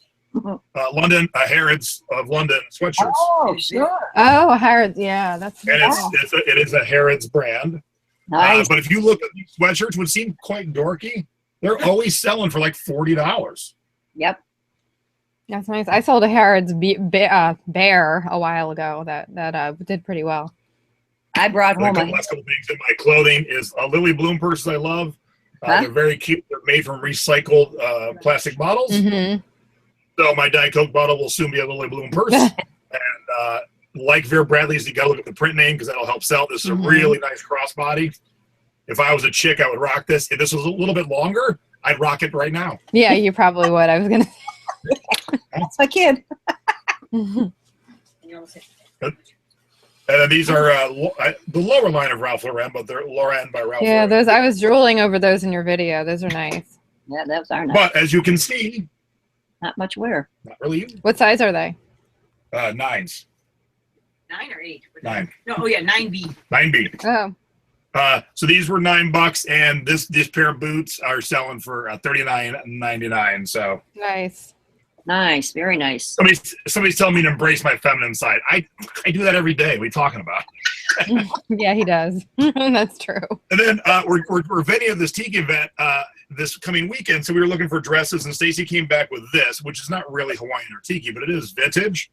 London Harrods of London sweatshirts. Oh, sure. Oh, Harrods. Yeah, that's. And it is a Harrods brand. Nice. But if you look at these sweatshirts, would seem quite dorky. They're always selling for like $40. Yep. That's nice. I sold a Harrods bear a while ago that did pretty well. I brought home the last couple things in my clothing is Lily Bloom purses I love. They're very cute. They're made from recycled plastic bottles. Mm-hmm. So my Diet Coke bottle will soon be a Lily Bloom purse. And like Vera Bradley's, you got to look at the print name because that'll help sell. This is a really nice crossbody. If I was a chick, I would rock this. If this was a little bit longer, I'd rock it right now. Yeah, you probably would. I was going to say. That's my kid. And these are the lower line of Ralph Lauren, but they're Lauren by Ralph Lauren. Yeah, those I was drooling over those in your video. Those are nice. Yeah, those are nice. But as you can see, not much wear. Not really. What size are they? 9s. 9 or 8. 9. No, oh yeah, 9B. 9B. Oh, So these were $9, and this pair of boots are selling for $39.99. So nice. Nice, very nice. somebody's telling me to embrace my feminine side. I do that every day. What are you talking about? Yeah, he does. That's true. And then we're venue this Tiki event this coming weekend, so we were looking for dresses, and Stacy came back with this, which is not really Hawaiian or Tiki, but it is vintage.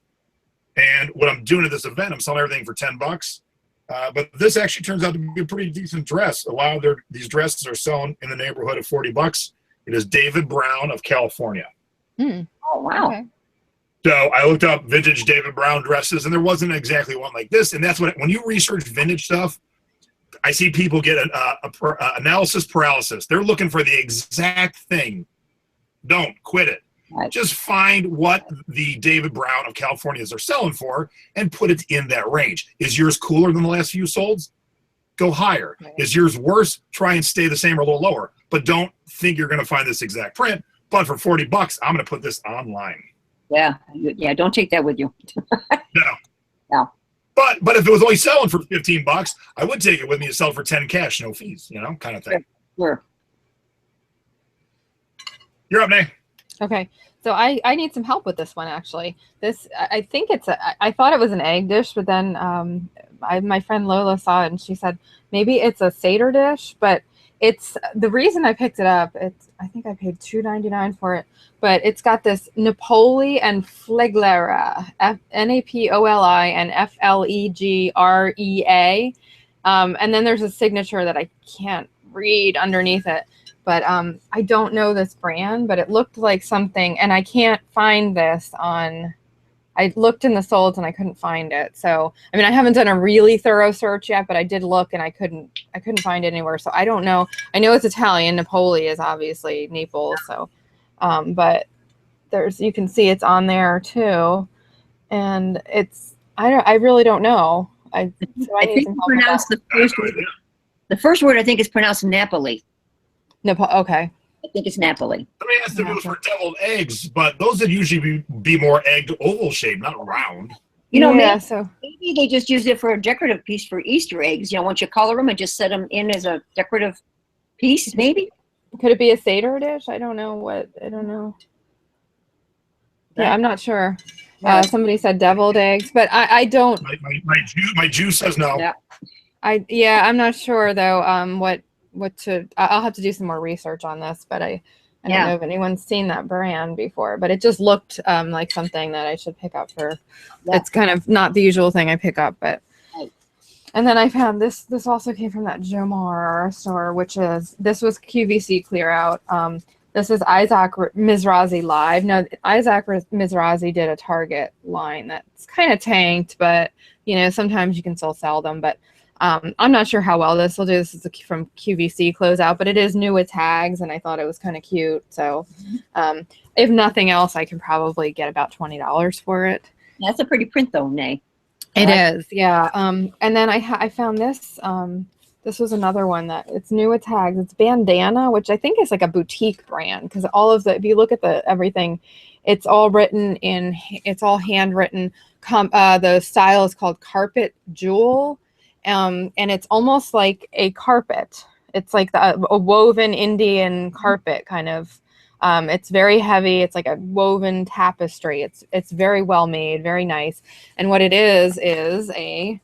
And what I'm doing at this event, I'm selling everything for $10. But this actually turns out to be a pretty decent dress. A lot of these dresses are selling in the neighborhood of $40. It is David Brown of California. Oh, wow. Okay. So I looked up vintage David Brown dresses, and there wasn't exactly one like this. And that's when you research vintage stuff, I see people get analysis paralysis. They're looking for the exact thing. Don't quit it. Right. Just find what the David Brown of Californias are selling for and put it in that range. Is yours cooler than the last few solds? Go higher. Right. Is yours worse? Try and stay the same or a little lower. But don't think you're going to find this exact print. But for $40, I'm going to put this online. Yeah, don't take that with you. No. No. But if it was only selling for $15, I would take it with me to sell for 10 cash, no fees, kind of thing. Sure. You're up, Nay. Okay. So I need some help with this one, actually. I think I thought it was an egg dish, but then my friend Lola saw it and she said, maybe it's a Seder dish, but it's the reason I picked it up. I think I paid $2.99 for it, but it's got this Napoli and Fleglera, Napoli and Flegra. And then there's a signature that I can't read underneath it, but I don't know this brand, but it looked like something, and I can't find this on. I looked in the solds and I couldn't find it. So, I mean, I haven't done a really thorough search yet, but I did look and I couldn't find it anywhere. So I don't know. I know it's Italian. Napoli is obviously Naples. So, but you can see it's on there too. And I really don't know. I think you pronounce the first word. The first word I think is pronounced Napoli. Okay. I think it's Napoli. I mean, that's the rules for deviled eggs, but those would usually be more egged oval shape, not round. Maybe they just use it for a decorative piece for Easter eggs. Once you color them and just set them in as a decorative piece, maybe. Could it be a Seder dish? I don't know. Yeah, I'm not sure. Somebody said deviled eggs, but I don't. My Jew says no. Yeah. I'm not sure though. I'll have to do some more research on this, but I don't know if anyone's seen that brand before, but it just looked like something that I should pick up for. It's kind of not the usual thing I pick up, but. Right. And then I found this also came from that Jomar store, this was QVC clear out. This is Isaac Mizrazi Live. Now, Isaac Mizrazi did a Target line that's kind of tanked, but sometimes you can still sell them, but I'm not sure how well this will do. This is from QVC closeout, but it is new with tags, and I thought it was kind of cute. So if nothing else, I can probably get about $20 for it. That's a pretty print, though, Nay. It is, yeah. And then I found this. This was another one that it's new with tags. It's Bandana, which I think is like a boutique brand, because if you look at everything, it's all handwritten. The style is called Carpet Jewel. And it's almost like a carpet. It's like a woven Indian carpet kind of. It's very heavy. It's like a woven tapestry. It's very well made, very nice. And what it is a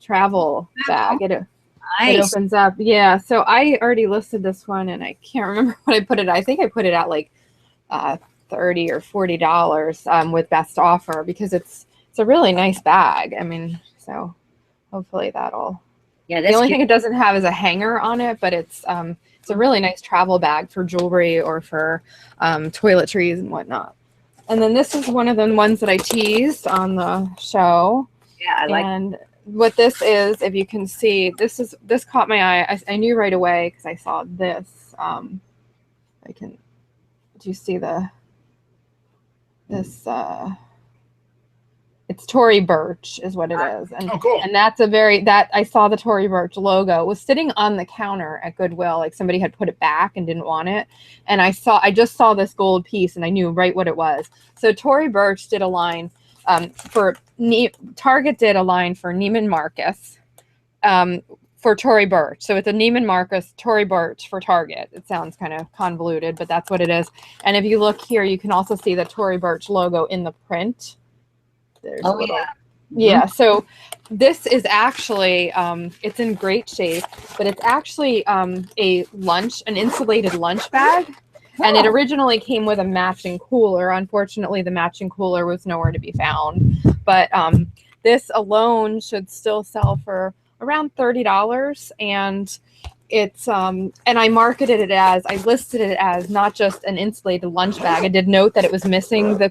travel bag. It opens up. Yeah. So I already listed this one, and I can't remember what I put it. I think I put it at like $30 or $40 with best offer, because it's a really nice bag. I mean, so. Hopefully that'll. Yeah, the only thing it doesn't have is a hanger on it, but it's a really nice travel bag for jewelry or for toiletries and whatnot. And then this is one of the ones that I teased on the show. Yeah, I like. And what this is, if you can see, this caught my eye. I knew right away because I saw this. Do you see this? It's Tory Burch is what it is. And, cool. And that's I saw the Tory Burch logo. It was sitting on the counter at Goodwill. Like somebody had put it back and didn't want it. And I just saw this gold piece and I knew right what it was. So Tory Burch did a line Target did a line for Neiman Marcus for Tory Burch. So it's a Neiman Marcus Tory Burch for Target. It sounds kind of convoluted, but that's what it is. And if you look here, you can also see the Tory Burch logo in the print. There's Oh, yeah. Yeah, so this is actually, it's in great shape, but it's actually an insulated lunch bag. And it originally came with a matching cooler. Unfortunately, the matching cooler was nowhere to be found. But this alone should still sell for around $30. And it's and I listed it as not just an insulated lunch bag. I did note that it was missing the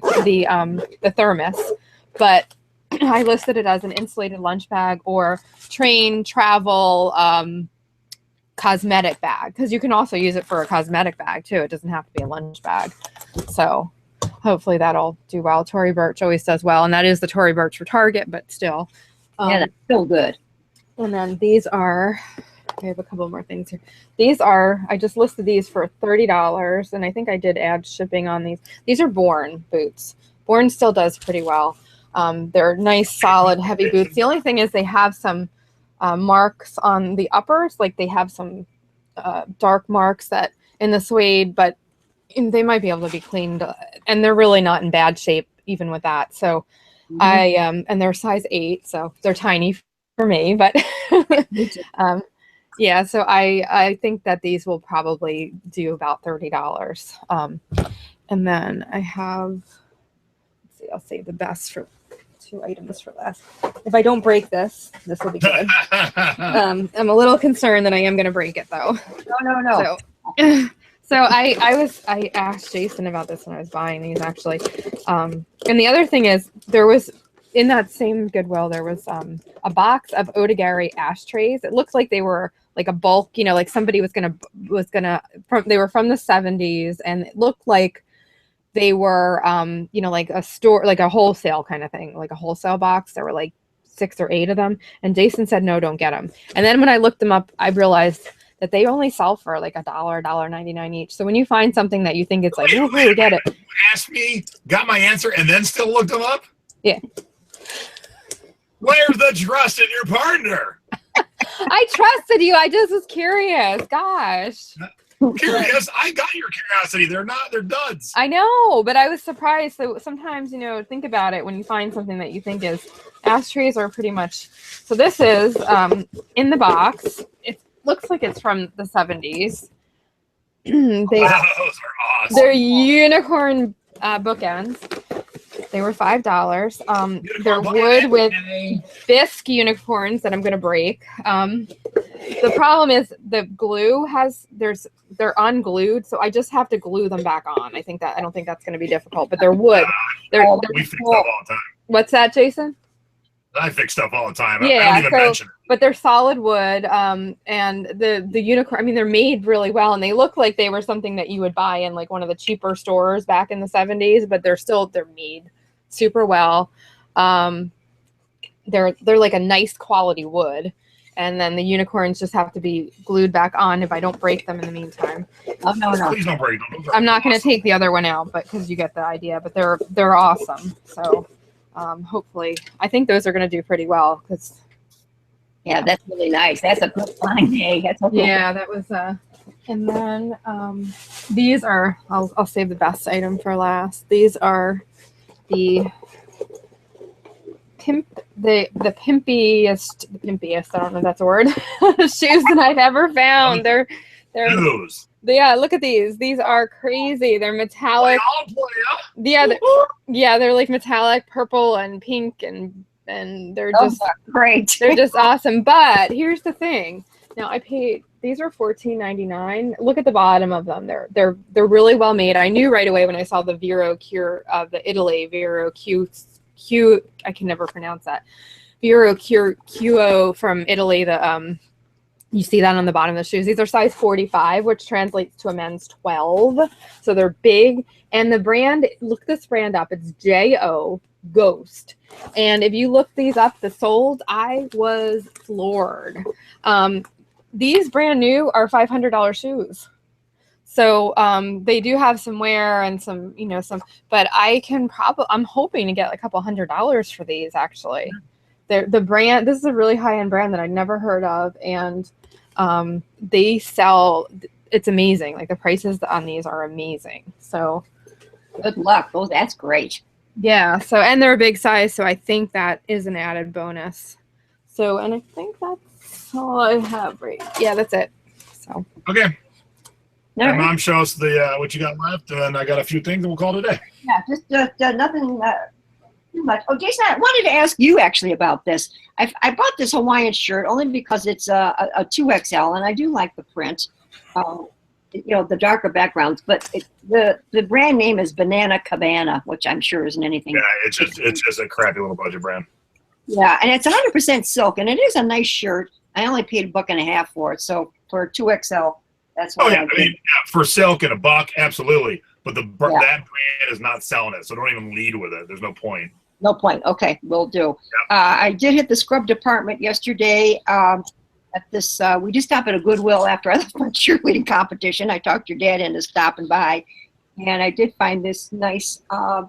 thermos, but I listed it as an insulated lunch bag or train travel cosmetic bag, because you can also use it for a cosmetic bag too. It doesn't have to be a lunch bag. So hopefully that'll do well. Tory Burch always does well, and that is the Tory Burch for Target, but still. Yeah, that's so good. And then these are, I have a couple more things here. These are, I just listed these for $30, and I think I did add shipping on these. These are Born boots. Born still does pretty well. They're nice, solid, heavy boots. The only thing is they have some marks on the uppers, like they have some dark marks that in the suede, but they might be able to be cleaned, and they're really not in bad shape even with that. So and they're size 8, so they're tiny for me, but yeah, so I think that these will probably do about $30. And then I have, let's see, I'll save the best for 2 items for last. If I don't break this will be good. I'm a little concerned that I am going to break it though. No. So I asked Jason about this when I was buying these actually. And the other thing is there was, in that same Goodwill, there was a box of Otigari ashtrays. It looked like they were like a bulk, like somebody was gonna they were from the 70s, and it looked like they were like a store, like a wholesale kind of thing, like a wholesale box. There were like 6 or 8 of them, and Jason said no, don't get them. And then when I looked them up, I realized that they only sell for like $1.99 each. So when you find something that you think it's like, woohoo, get it. Asked me, got my answer, and then still looked them up? Yeah. Where's the trust in your partner? I trusted you. I just was curious. Gosh. Curious? I got your curiosity. They're duds. I know, but I was surprised. So sometimes, think about it when you find something that you think is, ashtrays are pretty much, so this is in the box. It looks like it's from the 70s. Those are awesome. They're unicorn bookends. They were $5. They're wood with bisque unicorns that I'm going to break. The problem is the glue they're unglued, so I just have to glue them back on. I don't think that's going to be difficult, but they're wood. We fix stuff all the time. What's that, Jason? I fix stuff all the time. Yeah, I don't even mention it. But they're solid wood, and the unicorn, they're made really well, and they look like they were something that you would buy in like one of the cheaper stores back in the 70s, but they're made super well. They're like a nice quality wood, and then the unicorns just have to be glued back on if I don't break them in the meantime. Oh, no. Please don't break them. I'm not going to take the other one out, but because you get the idea, but they're awesome. So hopefully, I think those are going to do pretty well. Yeah, that's really nice. That's a good find, hey. That's okay. Yeah, that was and then these are, I'll save the best item for last. These are the pimpiest, I don't know if that's a word, shoes that I've ever found. They're yeah, look at these. These are crazy. They're metallic. Yeah, they're like metallic purple and pink, and they're just great. They're just awesome. But here's the thing. Now these were $14.99. Look at the bottom of them. They're really well made. I knew right away when I saw the Vero Cure of the Italy Vero Q. I can never pronounce that. Vero Qo from Italy. You see that on the bottom of the shoes. These are size 45, which translates to a men's 12. So they're big. And the brand, look this brand up. It's J.O. Ghost. And if you look these up, the sold, I was floored. These brand new are $500 shoes. So they do have some wear and some, but I'm hoping to get a couple $100 for these actually. The brand, this is a really high-end brand that I'd never heard of, and they sell, it's amazing. Like the prices on these are amazing. So Good luck. Oh, that's great. yeah. So, and they're a big size. So I think that is an added bonus. So, and I think that's all I have, right? Yeah, that's it. So, Okay. All My right. mom, show us the what you got left, and then I got a few things, and we'll call it a day. Yeah, just nothing too much. Oh, Jason, I wanted to ask you actually about this. I bought this Hawaiian shirt only because it's a 2XL, and I do like the print. The darker backgrounds, but the brand name is Banana Cabana, which I'm sure isn't anything. Yeah, it's just a crappy little budget brand. Yeah, and it's 100% silk, and it is a nice shirt. I only paid $1.50 for it, so for 2XL, that's Oh why yeah, I I did. mean, yeah, for silk and $1, absolutely. But Yeah. that brand is not selling it, so don't even lead with it. There's no point. No point. Okay, will do. I did hit the scrub department yesterday. At this, we just stopped at a Goodwill after I left my cheerleading competition. I talked your dad into stopping by, and I did find this nice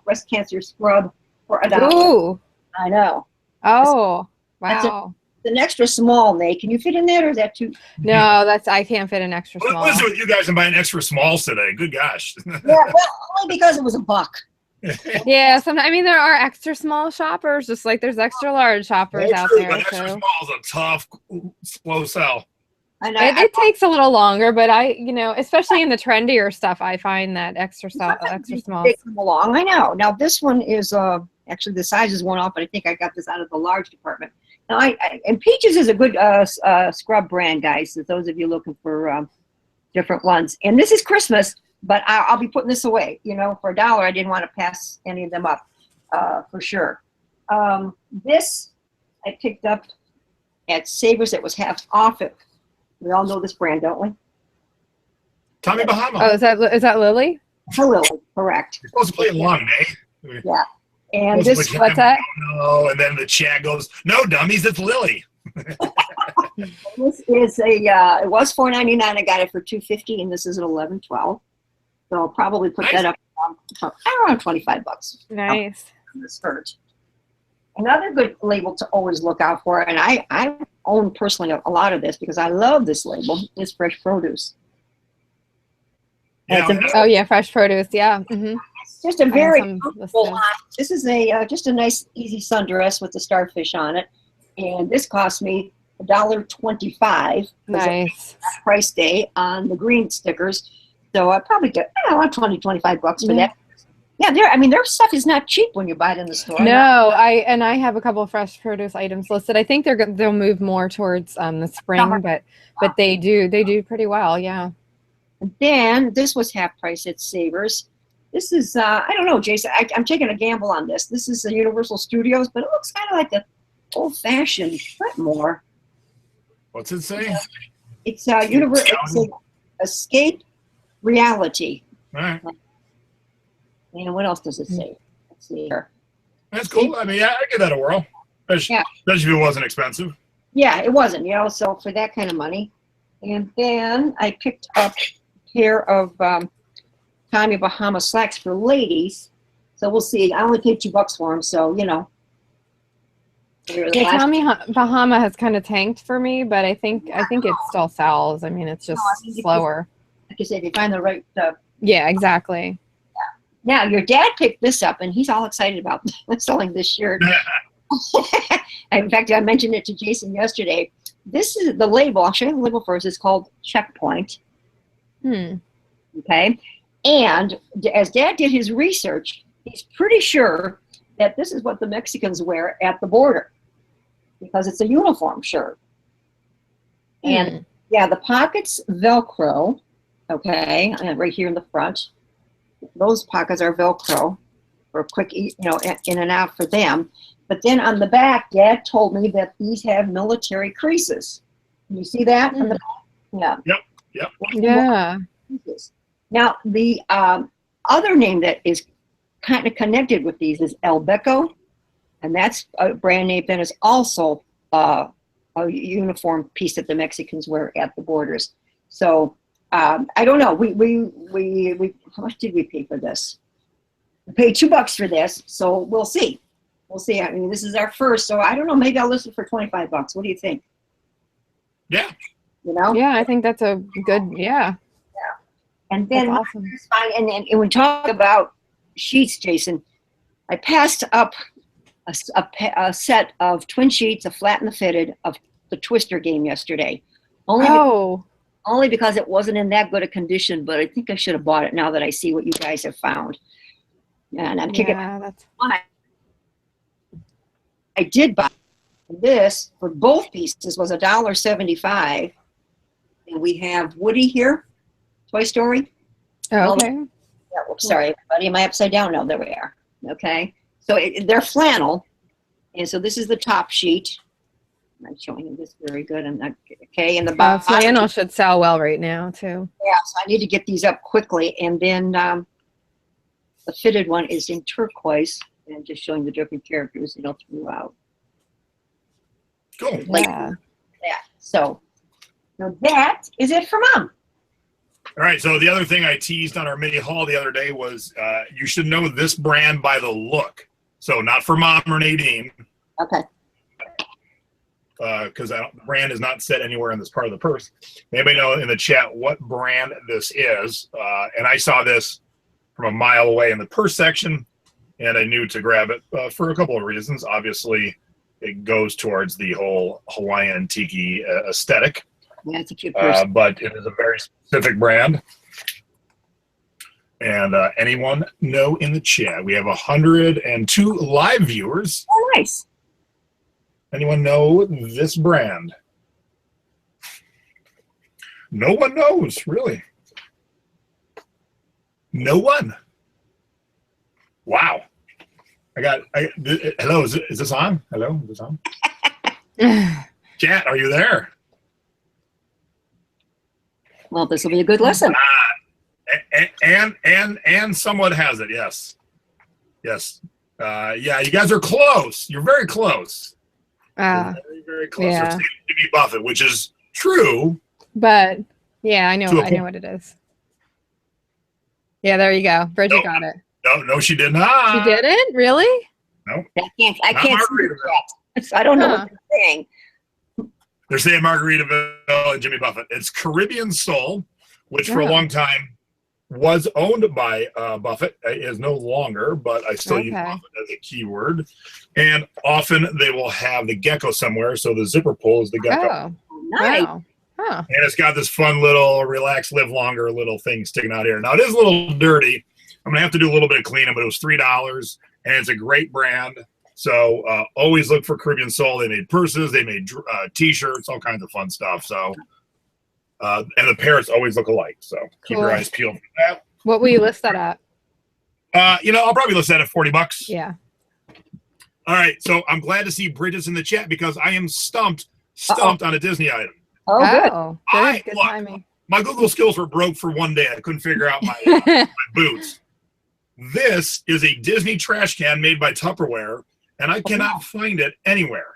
breast cancer scrub for $1. ooh, I know. oh, That's it. wow. It's an extra small, Nate. Can you fit in that, or is that too? No, I can't fit an extra small. What is it with you guys and buying extra smalls today? Good gosh. Yeah, well, only because it was $1. Yeah, there are extra small shoppers, just like there's extra large shoppers That's out true, there but extra too. small is a tough, slow sell. And It takes a little longer, but especially in the trendier stuff, I find that extra small. take them along. I know. Now this one is actually the size is one off, but I think I got this out of the large department. Now and Peaches is a good scrub brand, guys. So those of you looking for different ones, and this is Christmas, but I'll be putting this away. For $1, I didn't want to pass any of them up for sure. This I picked up at Savers. It was half off it. We all know this brand, don't we? Tommy Bahama. Oh, is that Lily? Hello, correct. You're supposed to play along, Nate. And Supposed this, to put What's that? No, and then the chat goes, "No, dummies, it's Lily." this is it was $4.99. I got it for $2.50, and this is an 11/12. So I'll probably put Nice. that up around $25 Nice. on this skirt. Another good label to always look out for, and I own personally a lot of this because I love this label, is Fresh Produce. Yeah, It's Oh yeah, fresh produce. Yeah. It's just a very some comfortable listed. line. This is just a nice easy sundress with the starfish on it, and this cost me $1.25. Nice. Price day on the green stickers, so I probably get around $20-25 for that. Yeah, their stuff is not cheap when you buy it in the store. No, I have a couple of fresh produce items listed. I think they'll move more towards the spring, Summer. but they do pretty well. Yeah. And then this was half price at Savers. This is I don't know, Jason. I'm taking a gamble on this. This is a Universal Studios, but it looks kind of like the old-fashioned Fretmore. What's it say? It's Escape Reality. All right, And what else does it say? Let's see here. that's cool. I mean, yeah, I give that a whirl. Especially if it wasn't expensive. Yeah, it wasn't, so for that kind of money. And then I picked up a pair of Tommy Bahama slacks for ladies. So we'll see. I only paid $2 for them, so Yeah, Tommy Bahama has kind of tanked for me, but I think it still sells. It's just slower. Like I said, if you find the right. Yeah, exactly. Now your dad picked this up, and he's all excited about selling this shirt. In fact, I mentioned it to Jason yesterday. This is the label. I'll show you the label first. It's called Checkpoint. Okay. And as Dad did his research, he's pretty sure that this is what the Mexicans wear at the border because it's a uniform shirt. And the pockets Velcro. Okay. And right here in the front. Those pockets are Velcro for quick, in and out for them. But then on the back, Dad told me that these have military creases. Can you see that on the back? Yeah. Yep. Yeah. Now, the other name that is kind of connected with these is El Beco, and that's a brand name that is also a uniform piece that the Mexicans wear at the borders. So I don't know. How much did we pay for this? We paid $2 for this, so we'll see. We'll see. I mean, this is our first, so I don't know. Maybe I'll listen for $25. What do you think? Yeah. You know? Yeah, I think that's a good. Yeah, And then that's awesome. and when we talk about sheets, Jason, I passed up a set of twin sheets, a flat and a fitted of the Twister game yesterday. Only because it wasn't in that good a condition, but I think I should have bought it now that I see what you guys have found. And I'm kicking. Yeah, that's. I did buy this for both pieces was $1.75, and we have Woody here, Toy Story. Oh, okay. Yeah, whoops, sorry, everybody. Am I upside down? No, there we are. Okay, so they're flannel, and so this is the top sheet. I'm not showing you this very good. I'm not okay. And the bottom Flannel should sell well right now too. Yeah, so I need to get these up quickly, and then the fitted one is in turquoise, and just showing the different characters, throughout. Cool. Like Yeah. that. So that is it for Mom. All right, so the other thing I teased on our mini haul the other day was you should know this brand by the look. So not for Mom or Nadine. Okay. Because the brand is not set anywhere in this part of the purse. Anybody know in the chat what brand this is? And I saw this from a mile away in the purse section, and I knew to grab it for a couple of reasons. Obviously, it goes towards the whole Hawaiian tiki aesthetic. Yeah, it's a cute purse. But it is a very specific brand. And anyone know in the chat? We have 102 live viewers. Oh, nice. Anyone know this brand? No one knows, really. No one. Wow. Hello, is this on? Hello, is this on? Chat, are you there? Well, this will be a good lesson. And someone has it, yes. Yes. Yeah, you guys are close. You're very close. Very, very close. Yeah. You're saying Jimmy Buffett, which is true. But yeah, I know To a point. what it is. Yeah, there you go. Bridget got it. No, she did not. She didn't? Really? I Not can't see Margaritaville. that. So I don't know Huh. what they're saying. They're saying Margaritaville and Jimmy Buffett. It's Caribbean Soul, which for a Yeah. long time was owned by Buffett. It is no longer, but I still use Okay. Buffett as a keyword. And often they will have the gecko somewhere, so the zipper pull is the gecko. Oh, Nice. wow. Huh. And it's got this fun little relax, live longer little thing sticking out here. Now, it is a little dirty. I'm going to have to do a little bit of cleanup, but it was $3, and it's a great brand. So always look for Caribbean Soul. They made purses, they made T-shirts, all kinds of fun stuff. So, and the parrots always look alike. So keep your Cool. eyes peeled for that. What will you list that at? I'll probably list that at $40. Yeah. All right. So I'm glad to see Bridget's in the chat because I am stumped on a Disney item. Oh, good. Oh, I- good look. timing. My Google skills were broke for one day. I couldn't figure out my boots. This is a Disney trash can made by Tupperware, and I cannot find it anywhere.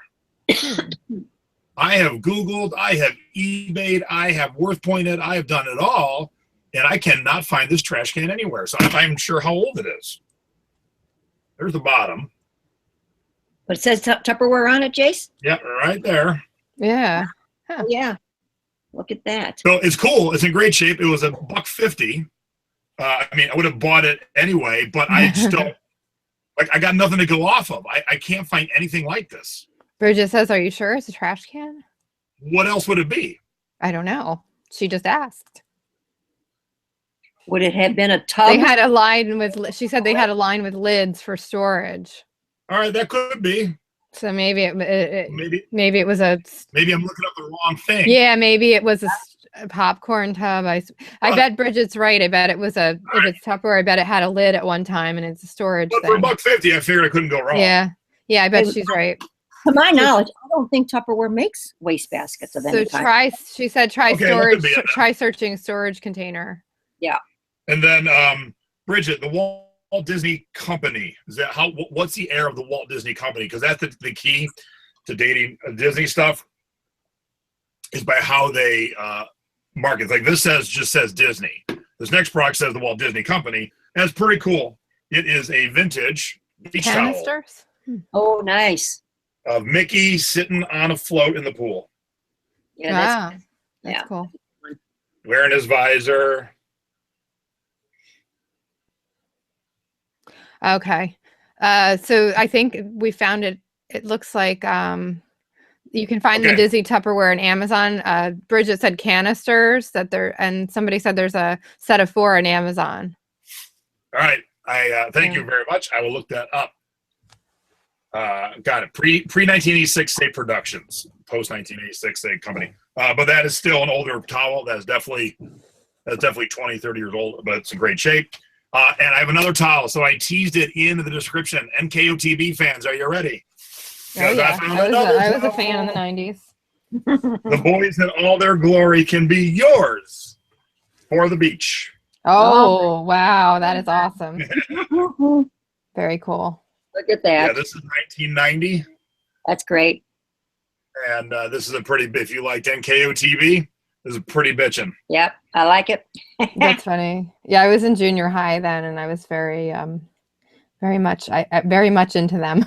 I have Googled, I have eBayed, I have Worth Pointed, I have done it all, and I cannot find this trash can anywhere. So I'm not even sure how old it is. There's the bottom. But it says Tupperware on it, Jace? Yep, right there. Yeah. Oh, yeah. Look at that. So it's cool. It's in great shape. It was $1.50. I mean, I would have bought it anyway, but I just don't. Like, I got nothing to go off of. I can't find anything like this. Bridget says, "Are you sure it's a trash can?" What else would it be? I don't know. She just asked. Would it have been a tub? They had a line with. She said they had a line with lids for storage. All right, that could be. So maybe Maybe it was a. maybe I'm looking up the wrong thing. Yeah, maybe it was a popcorn tub. I bet Bridget's right. I bet it was if it's Tupperware, I bet it had a lid at one time and it's a storage But for thing. $1.50, I figured I couldn't go wrong. Yeah. Yeah, I bet she's right. To my knowledge, I don't think Tupperware makes waste baskets of So any kind. she said try Okay, that storage, could be it. try searching storage container. And then Bridget, the Walt Disney Company. Is that what's the air of the Walt Disney Company? Because that's the key to dating Disney stuff is by how they markings. Like this just says Disney. This next product says the Walt Disney Company. And it's pretty cool. It is a vintage beach towel Canisters. Oh, nice. of Mickey sitting on a float in the pool, Yeah, Wow, that's that's yeah. cool. wearing his visor. Okay. So I think we found it. It looks like you can find the Okay. Disney Tupperware on Amazon. Bridget said canisters and somebody said there's a set of 4 on Amazon. All right. I thank you very much. I will look that up. Got it. Pre 1986 State Productions, post 1986 State Company. But that is still an older towel. That's definitely 20, 30 years old, but it's in great shape. And I have another towel, so I teased it in the description. NKOTB fans, are you ready? Oh, yeah. I was a fan in the 90s. The boys in all their glory can be yours for the beach. Oh, wow. That is awesome. Very cool. Look at Yeah, that. this is 1990. That's great. And this is a pretty, if you liked NKOTB, this is pretty bitchin'. Yep, I like it. That's funny. Yeah, I was in junior high then, and I was very much into them.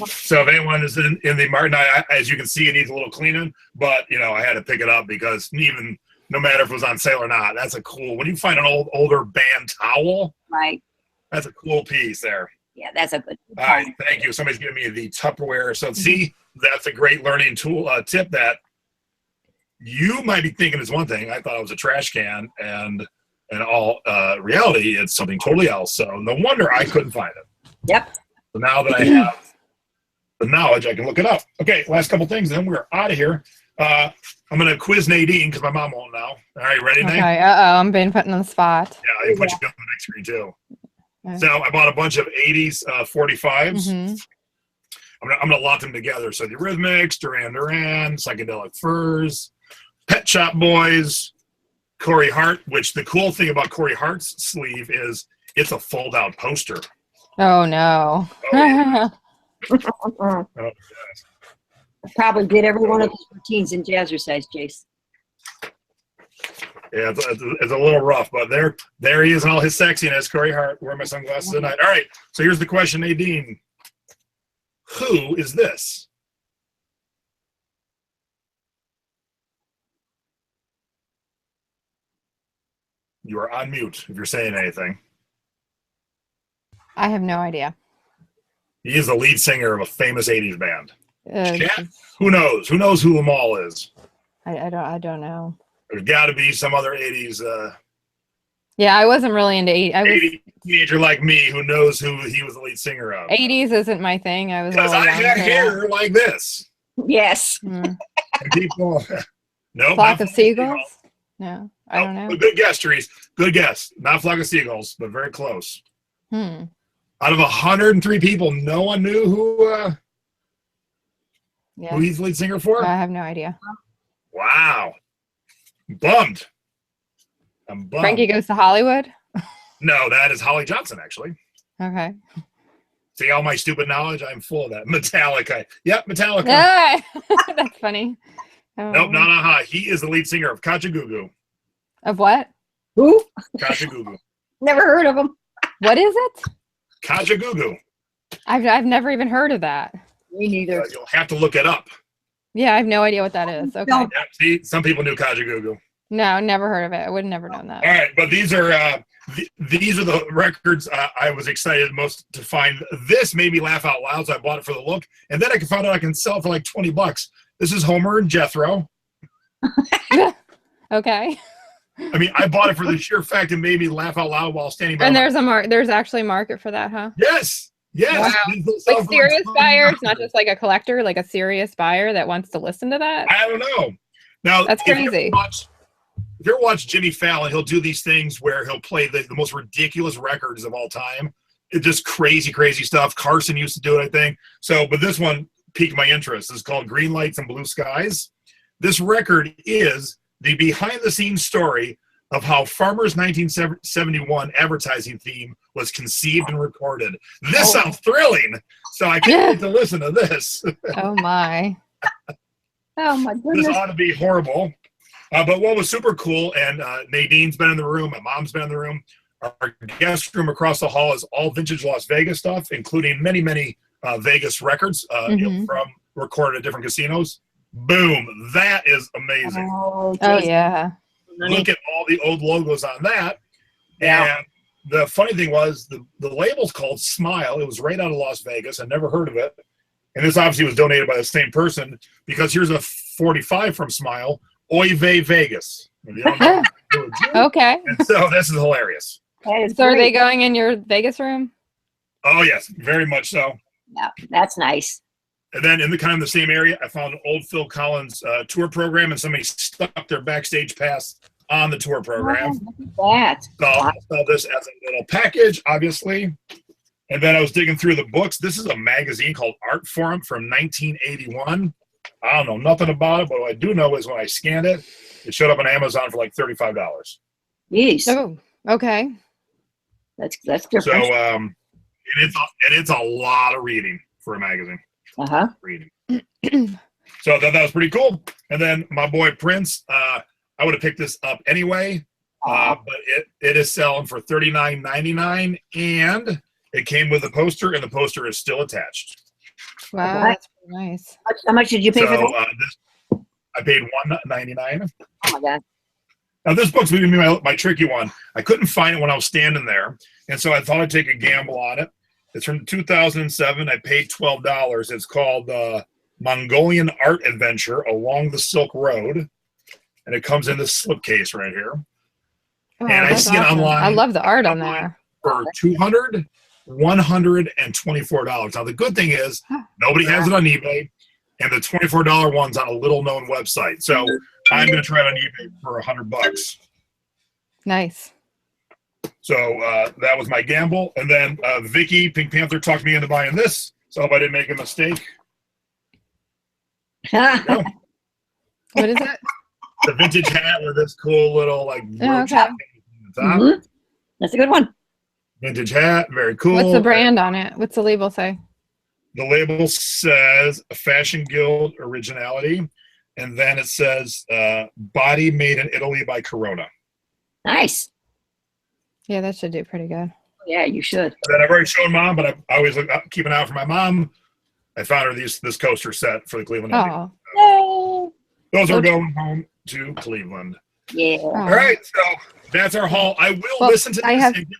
So if anyone is in the market, as you can see, it needs a little cleaning, but I had to pick it up because even no matter if it was on sale or not, that's a cool, when you find an older band towel, Right. that's a cool piece there. Yeah, that's a good All right, thank you. Somebody's giving me the Tupperware. So see, that's a great learning tool tip that you might be thinking is one thing. I thought it was a trash can, and in all reality, it's something totally else. So no wonder I couldn't find it. Yep. So now that I have the knowledge, I can look it up. Okay, last couple things, then we're out of here. I'm going to quiz Nadine because my mom won't know. All right, ready, Nate? Okay. I'm being put on the spot. Yeah, I put you on the next screen too. So I bought a bunch of 80s 45s. Mm-hmm. I'm gonna lot them together. So the Eurythmics, Duran Duran, Psychedelic Furs, Pet Shop Boys, Corey Hart. Which the cool thing about Corey Hart's sleeve is it's a fold-out poster. Oh no. Oh, yeah. I probably did every one of his routines in jazzercise, Jace. Yeah, it's a little rough, but there he is in all his sexiness. Corey Hart, wearing my sunglasses tonight. All right, so here's the question, Nadine. Who is this? You are on mute if you're saying anything. I have no idea. He is the lead singer of a famous 80s band. Uh, Who knows? Who knows who Lamal is? I don't know. There's got to be some other 80s Yeah, I wasn't really into 80 teenager like me who knows who he was the lead singer of. 80s isn't my thing. I was Because all I young, got yeah. hair like this. Yes. Mm. And people, no, Flock of seagulls? No, I don't know. Good guess, Therese. Good guess. Not Flock of Seagulls, but very close. Hmm. Out of 103 people, no one knew who Yeah, he's the lead singer for? I have no idea. Wow. Bummed. I'm bummed. Frankie Goes to Hollywood? No, that is Holly Johnson, actually. Okay. See all my stupid knowledge? I'm full of that. Metallica. Yep, Metallica. Ah! That's funny. Oh. Nope, not aha. He is the lead singer of Kajagoogoo. Of what? Who? Kajagoogoo. Never heard of him. What is it? Kajagoogoo. I've never even heard of that. Me neither. You'll have to look it up. Yeah, I have no idea what that is. Okay. No. Yep, see, some people knew Kajagoogoo. No, never heard of it. I would have never known that. All right, but these are the records I was excited most to find. This made me laugh out loud, so I bought it for the look, and then I found out I can sell it for like $20. This is Homer and Jethro. Okay. I mean, I bought it for the sheer fact it made me laugh out loud while standing by. And there's actually a market for that, huh? Yes. Wow. These will sell Like for serious $20. buyers, not just like a collector, like a serious buyer that wants to listen to that. I don't know. Now That's crazy. If you ever watch Jimmy Fallon, he'll do these things where he'll play the most ridiculous records of all time. It's just crazy, crazy stuff. Carson used to do it, I think. So, but this one piqued my interest. It's called Green Lights and Blue Skies. This record is the behind-the-scenes story of how Farmer's 1971 advertising theme was conceived and recorded. This sounds thrilling, so I can't wait to listen to this. Oh my. Oh my This goodness. ought to be horrible. But what was super cool, and Nadine's been in the room, my mom's been in the room. Our guest room across the hall is all vintage Las Vegas stuff, including many, many Vegas records from recorded at different casinos. Boom. That is amazing. Oh, yeah. Look at all the old logos on that. Yeah. And the funny thing was the label's called Smile. It was right out of Las Vegas. I never heard of it. And this obviously was donated by the same person, because here's a 45 from Smile, Oy Vey Vegas. If you don't know, Okay. and so this is hilarious. That is So are they great. going in your Vegas room? Oh, yes, very much so. Yeah, that's nice. And then in the kind of the same area, I found an old Phil Collins tour program, and somebody stuck their backstage pass on the tour program. Oh, look at that. So I saw this as a little package, obviously. And then I was digging through the books. This is a magazine called Art Forum from 1981. I don't know nothing about it, but what I do know is when I scanned it, it showed up on Amazon for like $35. Jeez, Oh, okay. that's So different. and it's a lot of reading for a magazine. Reading. So I thought that was pretty cool. And then my boy Prince, I would have picked this up anyway, but it is selling for $39.99, and it came with a poster, and the poster is still attached. Wow, Okay. that's pretty nice. How much did you pay for So that? I paid $1.99. Oh my God. Now this book's gonna be my tricky one. I couldn't find it when I was standing there, and so I thought I'd take a gamble on it. It's from 2007. I paid $12. It's called Mongolian Art Adventure Along the Silk Road, and it comes in this slipcase right here. Oh, And I that's see it online. I love the art on there. For $200, $124. Now the good thing is nobody has it on eBay, and the $24 one's on a little-known website. So I'm going to try it on eBay for $100. Nice. So that was my gamble. And then Vicky, Pink Panther, talked me into buying this. So I hope I didn't make a mistake. What is it? The vintage hat with this cool little like Oh, roach okay. on the top. Mhm. That's a good one. Vintage hat, very cool. What's the brand on it? What's the label say? The label says Fashion Guild Originality, and then it says body made in Italy by Corona. Nice. Yeah, that should do pretty good. Yeah, you should. And then I've already shown Mom, but I always keep an eye out for my mom. I found her this coaster set for the Cleveland Indians. Oh, Yay. Those are going home to Cleveland. Yeah. oh. All right, so that's our haul. I will Well, listen to this. I have- and give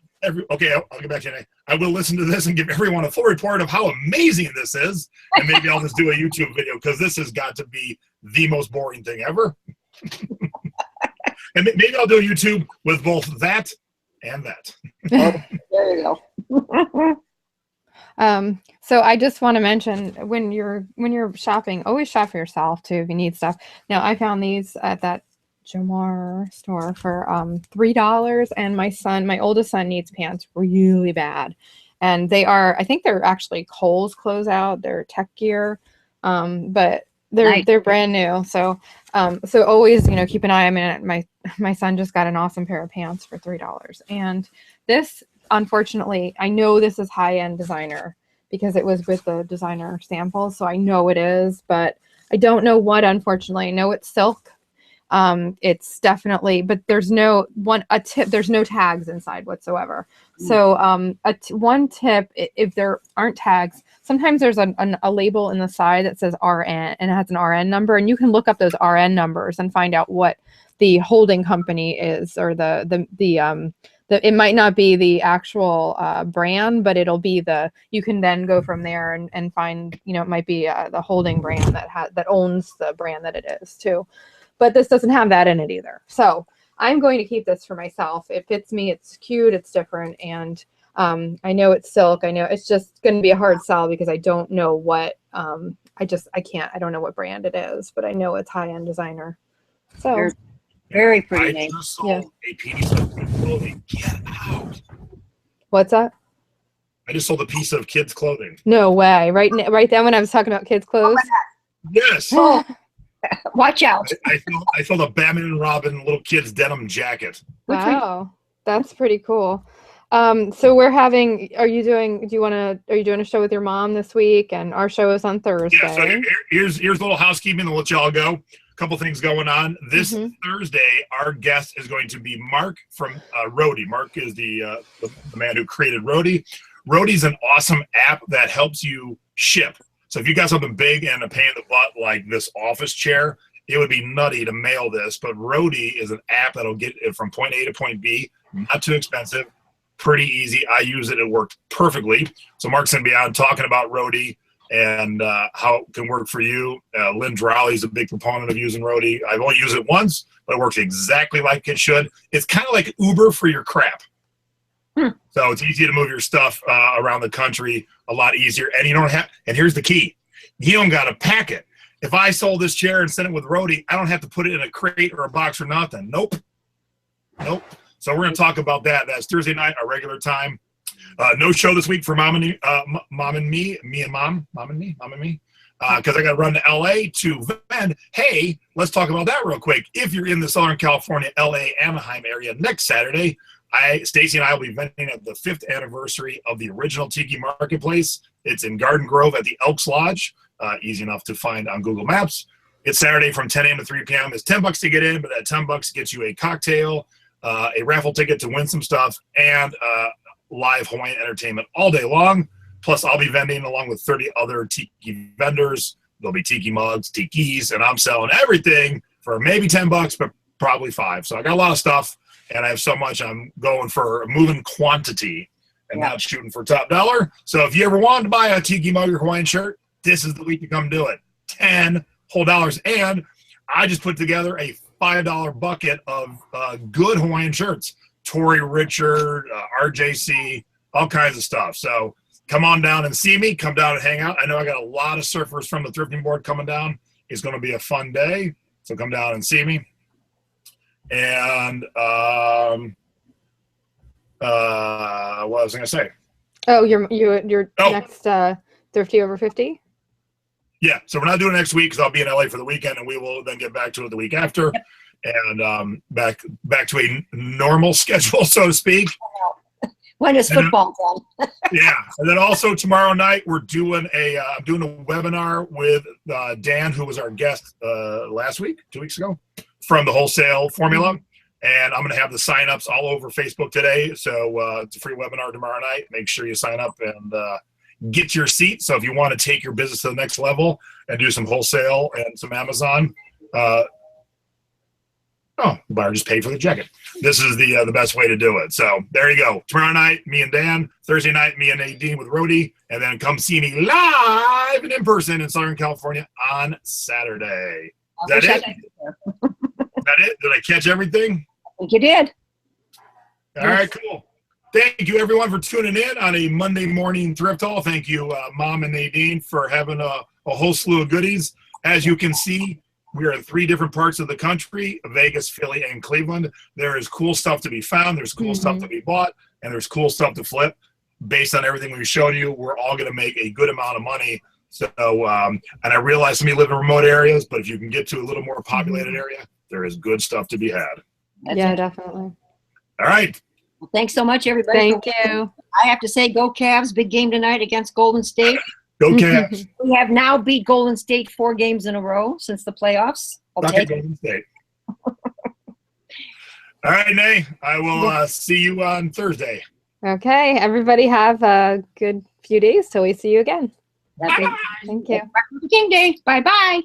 I'll get back to you. I will listen to this and give everyone a full report of how amazing this is, and maybe I'll just do a YouTube video, because this has got to be the most boring thing ever. And maybe I'll do a YouTube with both that and that. There you go. So I just want to mention, when you're shopping, always shop for yourself too if you need stuff. Now I found these at that Jomar store for $3, and my oldest son needs pants really bad, and I think they're actually Kohl's closeout. They're tech gear, but Nice. they're brand new. So always keep an eye. I mean, my son just got an awesome pair of pants for $3, and this, unfortunately, I know this is high-end designer because it was with the designer sample, so I know it is, but I don't know what. Unfortunately, I know it's silk. It's definitely, but there's no there's no tags inside whatsoever. So one tip, if there aren't tags, sometimes there's a label in the side that says RN, and it has an RN number, and you can look up those RN numbers and find out what the holding company is, or it might not be the actual brand, but it'll be you can then go from there and find, it might be the holding brand that owns the brand that it is too. But this doesn't have that in it either. So I'm going to keep this for myself. It fits me. It's cute. It's different. And I know it's silk. I know it's just going to be a hard sell because I don't know what, I don't know what brand it is, but I know it's high-end designer. So Very, very I pretty name. just sold a piece of clothing. Get out. what's that? I just sold a piece of kids' clothing. No way. Right then when I was talking about kids' clothes. Yes. Watch out. I sold a Batman and Robin little kid's denim jacket. Wow, that's pretty cool. So we're having, are you doing a show with your mom this week? And our show is on Thursday. Yeah, so here's a little housekeeping, and let y'all go. A couple things going on. This Thursday, our guest is going to be Mark from Roadie. Mark is the man who created Roadie. Roadie's an awesome app that helps you ship. So if you got something big and a pain in the butt like this office chair, it would be nutty to mail this. But Roadie is an app that'll get it from point A to point B, not too expensive. Pretty easy. I use it. It worked perfectly. So Mark's going to be out talking about Roadie and how it can work for you. Lynn Drowley is a big proponent of using Roadie. I've only used it once, but it works exactly like it should. It's kind of like Uber for your crap. So it's easy to move your stuff around the country a lot easier. And you don't have, and here's the key, you don't got to pack it. If I sold this chair and sent it with Roadie, I don't have to put it in a crate or a box or nothing. Nope. So we're going to talk about that. That's Thursday night, our regular time. No show this week for Mom and me, because I got to run to LA to vend. Hey, let's talk about that real quick. If you're in the Southern California, LA, Anaheim area next Saturday, Stacy and I will be vending at the 5th anniversary of the original Tiki Marketplace. It's in Garden Grove at the Elks Lodge. Easy enough to find on Google Maps. It's Saturday from 10 a.m. to 3 p.m. It's $10 to get in, but that $10 gets you a cocktail, a raffle ticket to win some stuff, and live Hawaiian entertainment all day long. Plus, I'll be vending along with 30 other Tiki vendors. There'll be Tiki mugs, Tikis, and I'm selling everything for maybe $10, but probably $5. So I got a lot of stuff, and I have so much. I'm going for moving quantity and not shooting for top dollar. So if you ever wanted to buy a Tiki mug or Hawaiian shirt, this is the week to come do it. $10 whole. And I just put together a $5 bucket of good Hawaiian shirts. Tory Richard, RJC, all kinds of stuff. So come on down and see me. Come down and hang out. I know I got a lot of surfers from the thrifting board coming down. It's going to be a fun day. So come down and see me. And what was I going to say? Oh, your next Thrifty over 50? Yeah, so we're not doing it next week because I'll be in LA for the weekend, and we will then get back to it the week after, and back to a normal schedule, so to speak. When is football done? Yeah, and then also tomorrow night we're doing I'm doing a webinar with Dan, who was our guest last week, 2 weeks ago, from the Wholesale Formula, and I'm going to have the signups all over Facebook today. So it's a free webinar tomorrow night. Make sure you sign up and get your seat. So if you want to take your business to the next level and do some wholesale and some Amazon, buyer just paid for the jacket. This is the best way to do it. So there you go. Tomorrow night, me and Dan. Thursday night, me and Nadine with Roadie. And then come see me live and in person in Southern California on Saturday. Is that it? Is that it? Did I catch everything? I think you did. All right, cool. Thank you, everyone, for tuning in on a Monday morning thrift haul. Thank you, Mom and Nadine, for having a whole slew of goodies. As you can see, we are in 3 different parts of the country, Vegas, Philly, and Cleveland. There is cool stuff to be found. There's cool stuff to be bought, and there's cool stuff to flip. Based on everything we've shown you, we're all going to make a good amount of money. So, and I realize some of you live in remote areas, but if you can get to a little more populated area, there is good stuff to be had. Definitely. All right. Well, thanks so much, everybody. Thank you. I have to say, go Cavs. Big game tonight against Golden State. Go Cavs. We have now beat Golden State 4 games in a row since the playoffs. I'll take it. Golden State. All right, Nay. I will see you on Thursday. Okay. Everybody have a good few days till we see you again. That's it. Thank you. Martin Luther King Day. Bye-bye.